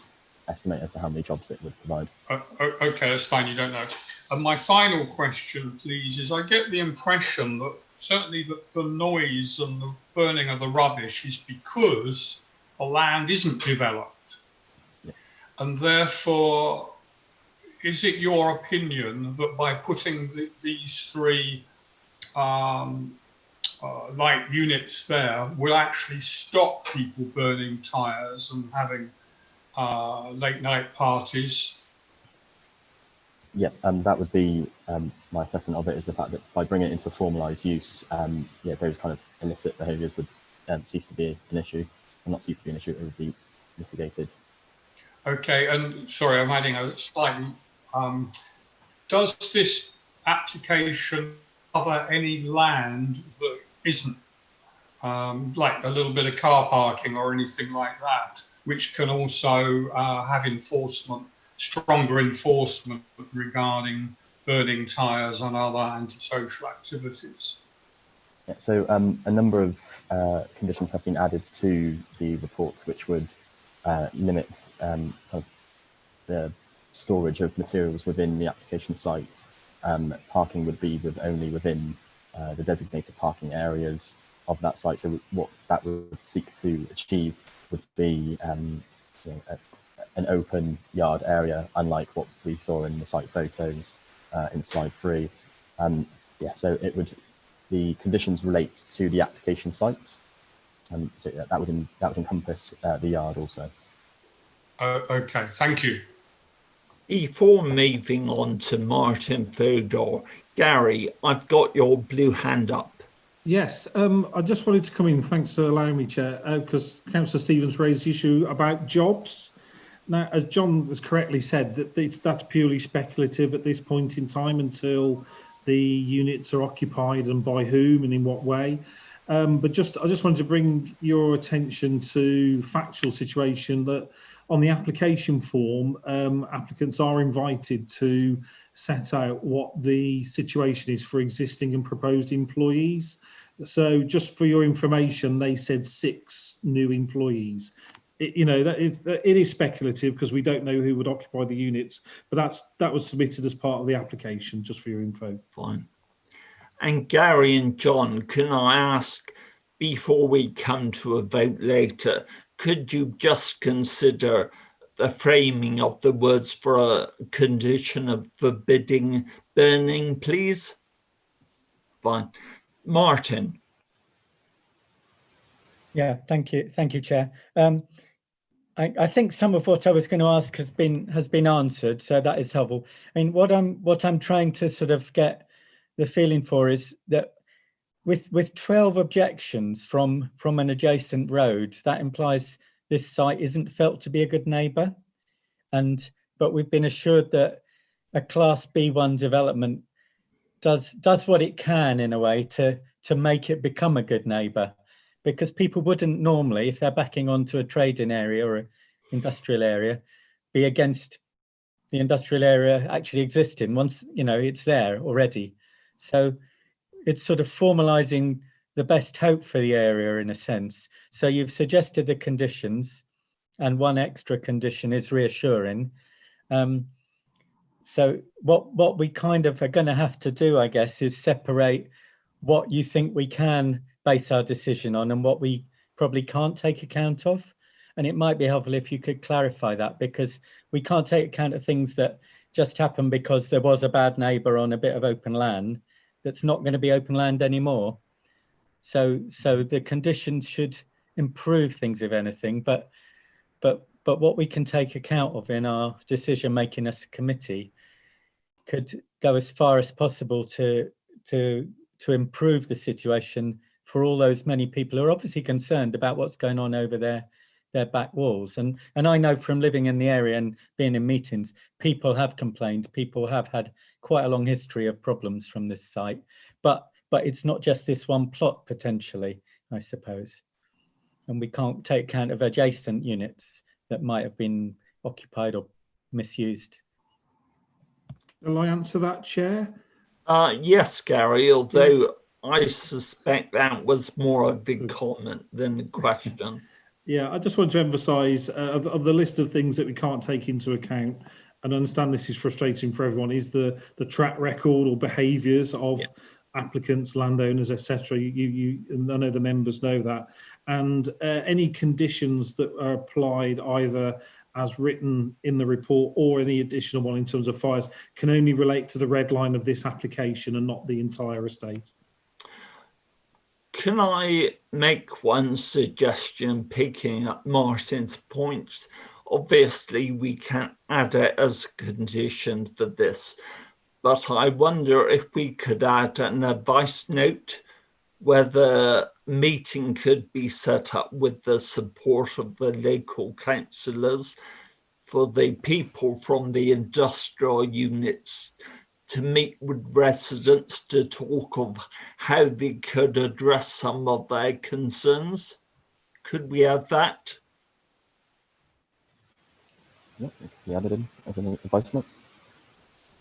[SPEAKER 14] estimate as to how many jobs it would provide.
[SPEAKER 3] Okay, that's fine. You don't know. And my final question, please, is I get the impression that certainly the noise and the burning of the rubbish is because the land isn't developed.
[SPEAKER 14] Yes.
[SPEAKER 3] And therefore, is it your opinion that by putting these three light units there will actually stop people burning tyres and having late night parties?
[SPEAKER 14] Yeah, that would be my assessment of it, is the fact that by bringing it into a formalised use, those kind of illicit behaviours would cease to be an issue, or not cease to be an issue, it would be mitigated.
[SPEAKER 3] Okay, and sorry, I'm adding a slightly, does this application cover any land that isn't like a little bit of car parking or anything like that, which can also have stronger enforcement regarding burning tyres and other antisocial activities?
[SPEAKER 14] Yeah, so a number of conditions have been added to the report, which would limit the storage of materials within the application site. Parking would be only within the designated parking areas of that site. So what that would seek to achieve would be an open yard area, unlike what we saw in the site photos in slide 3. So the conditions relate to the application site, so that would encompass the yard also.
[SPEAKER 3] Okay, thank you.
[SPEAKER 9] Before moving on to Martin Fodor, Gary, I've got your blue hand up.
[SPEAKER 4] Yes, I just wanted to come in, thanks for allowing me, Chair, because Councillor Stevens raised the issue about jobs. Now, as John has correctly said, that's purely speculative at this point in time until the units are occupied, and by whom and in what way. But I just wanted to bring your attention to factual situation that on the application form, applicants are invited to set out what the situation is for existing and proposed employees. So just for your information, they said 6 new employees. It is speculative because we don't know who would occupy the units, but that was submitted as part of the application, just for your info.
[SPEAKER 9] Fine. And Gary and John, can I ask, before we come to a vote later, could you just consider the framing of the words for a condition of forbidding burning, please? Fine. Martin.
[SPEAKER 10] Yeah, thank you, Chair. I think some of what I was going to ask has been answered, so that is helpful. I mean, what I'm trying to sort of get the feeling for is that with 12 objections from an adjacent road, that implies this site isn't felt to be a good neighbour, but we've been assured that a Class B1 development does what it can in a way to make it become a good neighbour. Because people wouldn't normally, if they're backing onto a trading area or an industrial area, be against the industrial area actually existing once, it's there already. So it's sort of formalising the best hope for the area in a sense. So you've suggested the conditions, and one extra condition is reassuring. So what we kind of are going to have to do, I guess, is separate what you think we can base our decision on and what we probably can't take account of. And it might be helpful if you could clarify that, because we can't take account of things that just happen because there was a bad neighbour on a bit of open land that's not going to be open land anymore. So the conditions should improve things, if anything, but what we can take account of in our decision making as a committee could go as far as possible to improve the situation for all those many people who are obviously concerned about what's going on over their back walls. And I know from living in the area and being in meetings, people have complained, people have had quite a long history of problems from this site, but it's not just this one plot potentially, I suppose. And we can't take account of adjacent units that might have been occupied or misused.
[SPEAKER 4] Will I answer that, Chair?
[SPEAKER 9] Yes, Gary, although I suspect that was more of a comment than a question.
[SPEAKER 4] Yeah, I just want to emphasise of the list of things that we can't take into account, and I understand this is frustrating for everyone, is the track record or behaviours of applicants, landowners, etc. And I know the members know that, and any conditions that are applied either as written in the report or any additional one in terms of fires can only relate to the red line of this application and not the entire estate.
[SPEAKER 9] Can I make one suggestion picking up Martin's points? Obviously, we can't add it as a condition for this, but I wonder if we could add an advice note where the meeting could be set up with the support of the local councillors for the people from the industrial units to meet with residents to talk of how they could address some of their concerns. Could we add that?
[SPEAKER 14] Yeah, it can be added in as an advice note.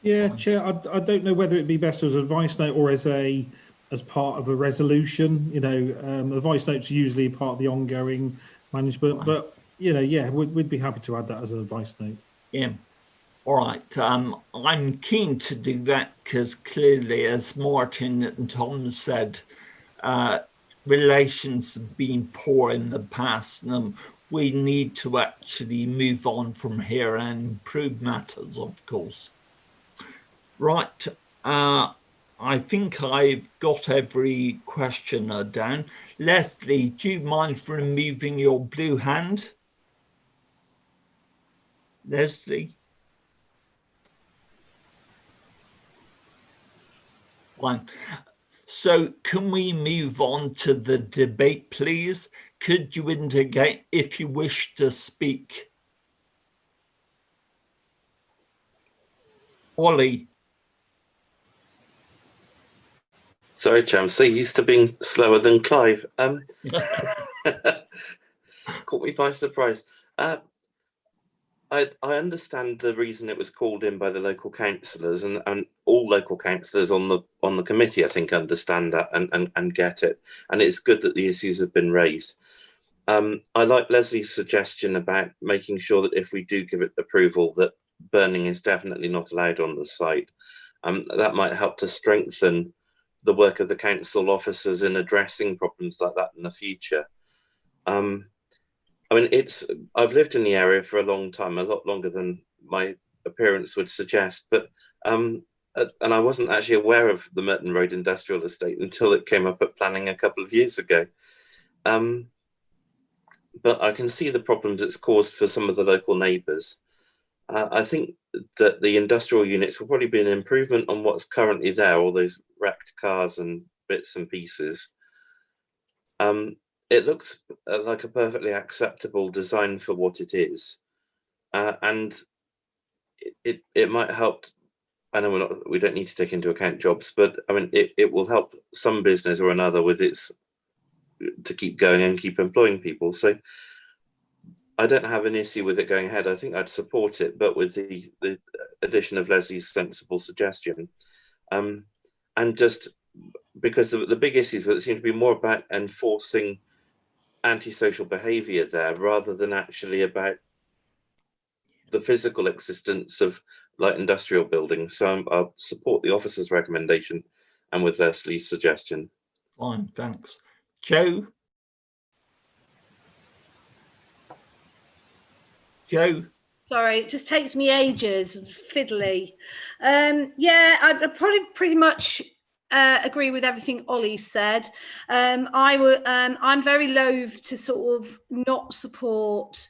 [SPEAKER 4] Yeah, Chair, I don't know whether it'd be best as an advice note or as part of a resolution. You know, advice notes are usually part of the ongoing management, but you know, yeah, we'd be happy to add that as an advice note.
[SPEAKER 9] Yeah. All right. I'm keen to do that because clearly, as Martin and Tom said, relations have been poor in the past, and we need to actually move on from here and improve matters, of course. Right. I think I've got every questioner down. Leslie, do you mind removing your blue hand? Leslie? Fine. So can we move on to the debate, please? Could you indicate if you wish to speak? Ollie.
[SPEAKER 12] Sorry, Chair, I'm so used to being slower than Clive. Caught me by surprise. I understand the reason it was called in by the local councillors, and all local councillors on the committee, I think, understand that and get it. And it's good that the issues have been raised. I like Leslie's suggestion about making sure that if we do give it approval, that burning is definitely not allowed on the site. That might help to strengthen the work of the council officers in addressing problems like that in the future. I mean, I've lived in the area for a long time, a lot longer than my appearance would suggest, but and I wasn't actually aware of the Merton Road Industrial Estate until it came up at planning a couple of years ago. But I can see the problems it's caused for some of the local neighbours. I think that the industrial units will probably be an improvement on what's currently there, all those wrecked cars and bits and pieces. It looks like a perfectly acceptable design for what it is, and it might help. I know we don't need to take into account jobs, but I mean it will help some business or another with to keep going and keep employing people. So I don't have an issue with it going ahead. I think I'd support it, but with the addition of Leslie's sensible suggestion, and just because the big issues with it seem to be more about enforcing antisocial behaviour there rather than actually about the physical existence of light industrial buildings. So I'll support the officer's recommendation and with Leslie's suggestion.
[SPEAKER 9] Fine, thanks. Joe? Joe?
[SPEAKER 5] Sorry, it just takes me ages. It's fiddly. Yeah, I probably pretty much agree with everything Ollie said. I'm very loath to sort of not support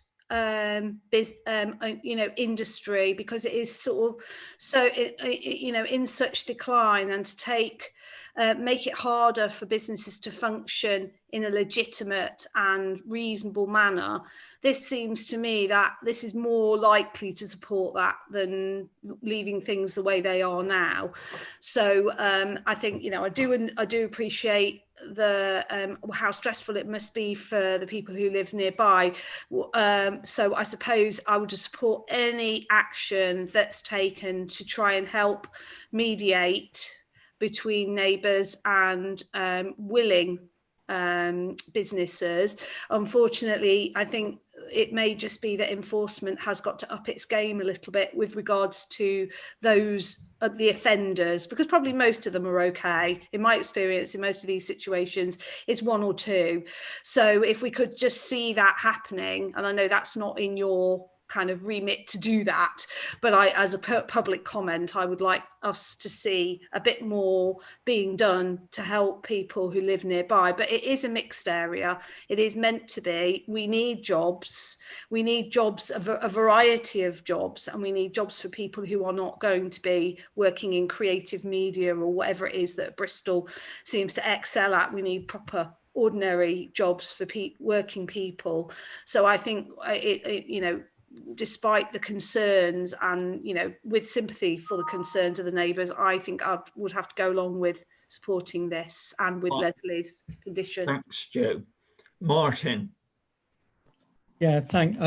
[SPEAKER 5] industry because it is sort of in such decline, and to take make it harder for businesses to function in a legitimate and reasonable manner, this seems to me that this is more likely to support that than leaving things the way they are now. So I think, you know, I do appreciate the how stressful it must be for the people who live nearby. So I suppose I would just support any action that's taken to try and help mediate between neighbours and willing businesses. Unfortunately, I think it may just be that enforcement has got to up its game a little bit with regards to those the offenders, because probably most of them are okay. In my experience, in most of these situations, it's one or two. So if we could just see that happening, and I know that's not in your kind of remit to do that, but as a public comment, I would like us to see a bit more being done to help people who live nearby. But it is a mixed area. It is meant to be. We need jobs. We need jobs, a variety of jobs, and we need jobs for people who are not going to be working in creative media or whatever it is that Bristol seems to excel at. We need proper ordinary jobs for working people. So I think you know, despite the concerns and, you know, with sympathy for the concerns of the neighbours, I think I would have to go along with supporting this and with Leslie's condition.
[SPEAKER 9] Thanks, Joe. Martin.
[SPEAKER 10] Yeah, thank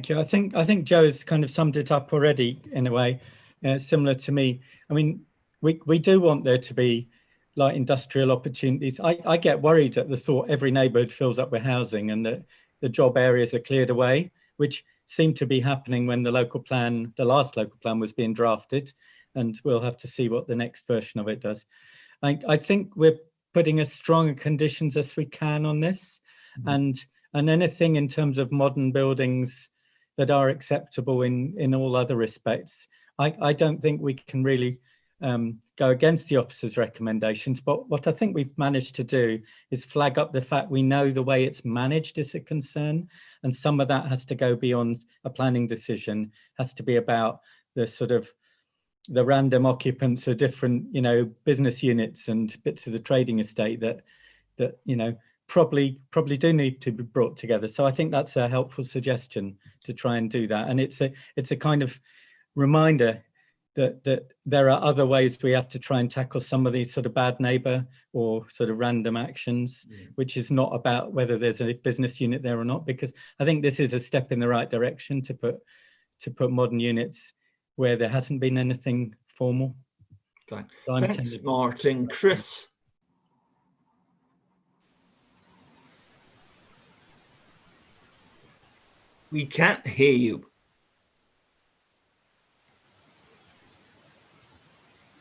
[SPEAKER 10] you. I think Joe has kind of summed it up already in a way, similar to me. I mean, we do want there to be like industrial opportunities. I get worried at the thought every neighbourhood fills up with housing and that the job areas are cleared away, which seemed to be happening when the last local plan was being drafted, and we'll have to see what the next version of it does. I think we're putting as strong conditions as we can on this, and anything in terms of modern buildings that are acceptable in all other respects. I don't think we can really go against the officer's recommendations, but what I think we've managed to do is flag up the fact we know the way it's managed is a concern, and some of that has to go beyond a planning decision, has to be about the sort of the random occupants of different, you know, business units and bits of the trading estate that you know probably do need to be brought together. So I think that's a helpful suggestion to try and do that, and it's a kind of reminder that there are other ways we have to try and tackle some of these sort of bad neighbour or sort of random actions, which is not about whether there's a business unit there or not, because I think this is a step in the right direction to put modern units where there hasn't been anything formal.
[SPEAKER 9] Thanks, Martin. Chris. We can't hear you.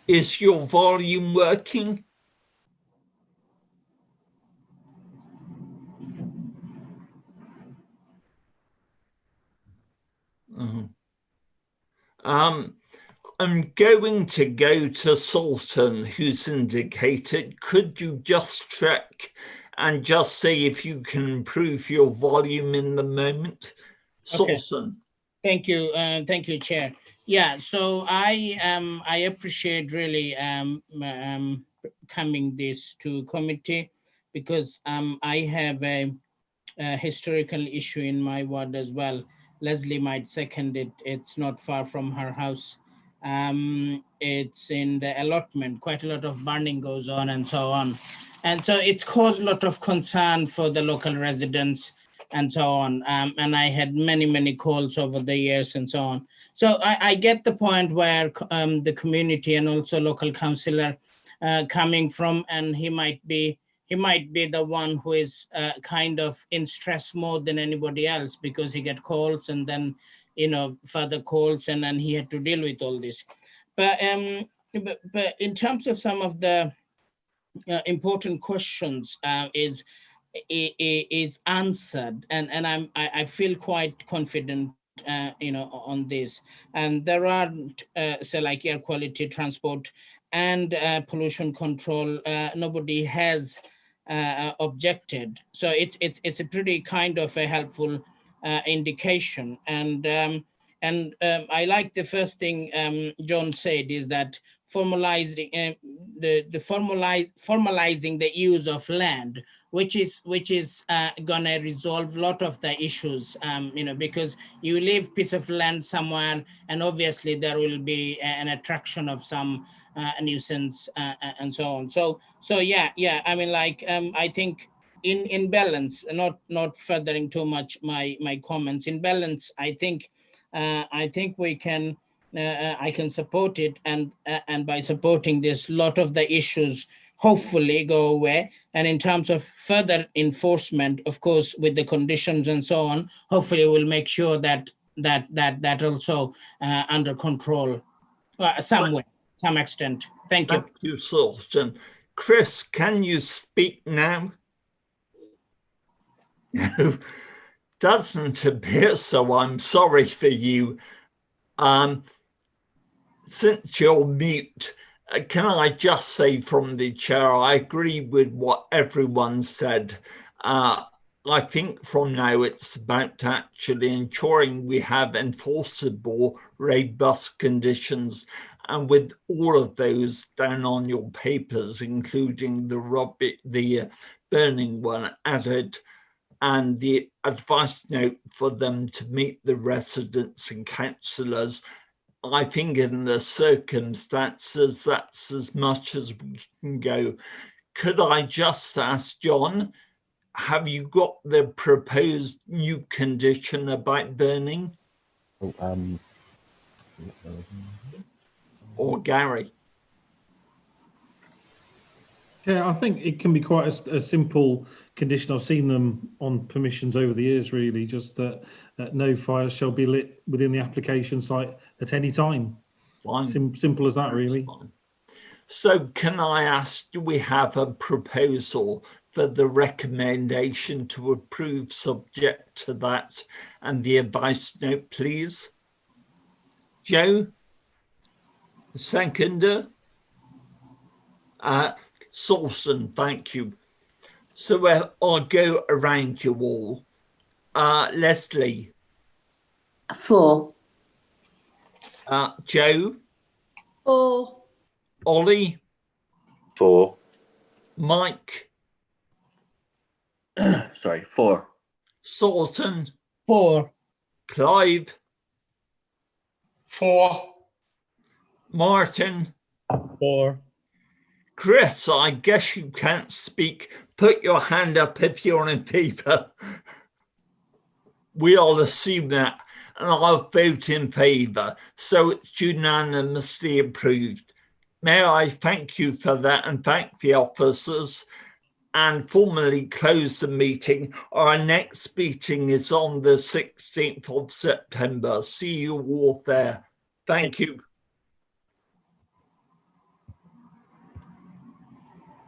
[SPEAKER 9] Is your volume working? I'm going to go to Sultan, who's indicated. Could you just check and just see if you can improve your volume in the moment? Sultan.
[SPEAKER 11] Thank you, Chair. Yeah, so I appreciate really coming this to committee, because I have a historical issue in my ward as well. Leslie might second it. It's not far from her house. It's in the allotment. Quite a lot of burning goes on and so on. And so it's caused a lot of concern for the local residents and so on. And I had many calls over the years and so on. So I get the point where the community and also local councillor coming from, and he might be the one who is kind of in stress more than anybody else, because he get calls and then, you know, further calls, and then he had to deal with all this. But in terms of some of the important questions is answered, and I feel quite confident, you know, on this. And there are say like air quality, transport, and pollution control. Nobody has objected, so it's a pretty kind of a helpful indication. And I like the first thing John said, is that formalizing formalizing the use of land, which is gonna resolve a lot of the issues, because you leave piece of land somewhere, and obviously there will be an attraction of some nuisance and so on. So yeah, I mean, like, I think in balance, not furthering too much my comments, in balance, I think we can. I can support it, and by supporting this, a lot of the issues hopefully go away. And in terms of further enforcement, of course, with the conditions and so on, hopefully we'll make sure that also under control, some extent. Thank you.
[SPEAKER 9] Thank you, Sultan. Chris, can you speak now? No, doesn't appear so. I'm sorry for you. Since you're mute, can I just say from the chair, I agree with what everyone said. I think from now it's about actually ensuring we have enforceable, robust conditions. And with all of those down on your papers, including the burning one added, and the advice note for them to meet the residents and councillors, I think in the circumstances, that's as much as we can go. Could I just ask John, have you got the proposed new condition about burning? Or Gary?
[SPEAKER 4] Yeah, I think it can be quite a simple condition. I've seen them on permissions over the years, really, just that no fires shall be lit within the application site at any time.
[SPEAKER 9] Fine.
[SPEAKER 4] Simple as that, really.
[SPEAKER 9] Fine. So can I ask, do we have a proposal for the recommendation to approve subject to that and the advice note, please? Joe? Seconder? Sawson, thank you. So I'll go around you all. Leslie?
[SPEAKER 15] 4.
[SPEAKER 9] Joe?
[SPEAKER 5] 4.
[SPEAKER 9] Ollie?
[SPEAKER 12] 4.
[SPEAKER 9] Mike?
[SPEAKER 13] Sorry, 4.
[SPEAKER 9] Sultan?
[SPEAKER 11] 4.
[SPEAKER 9] Clive?
[SPEAKER 3] 4.
[SPEAKER 9] Martin?
[SPEAKER 16] 4.
[SPEAKER 9] Chris, I guess you can't speak. Put your hand up if you're in favour. We all assume that, and I'll vote in favour. So it's unanimously approved. May I thank you for that and thank the officers and formally close the meeting. Our next meeting is on the 16th of September. See you all there. Thank you.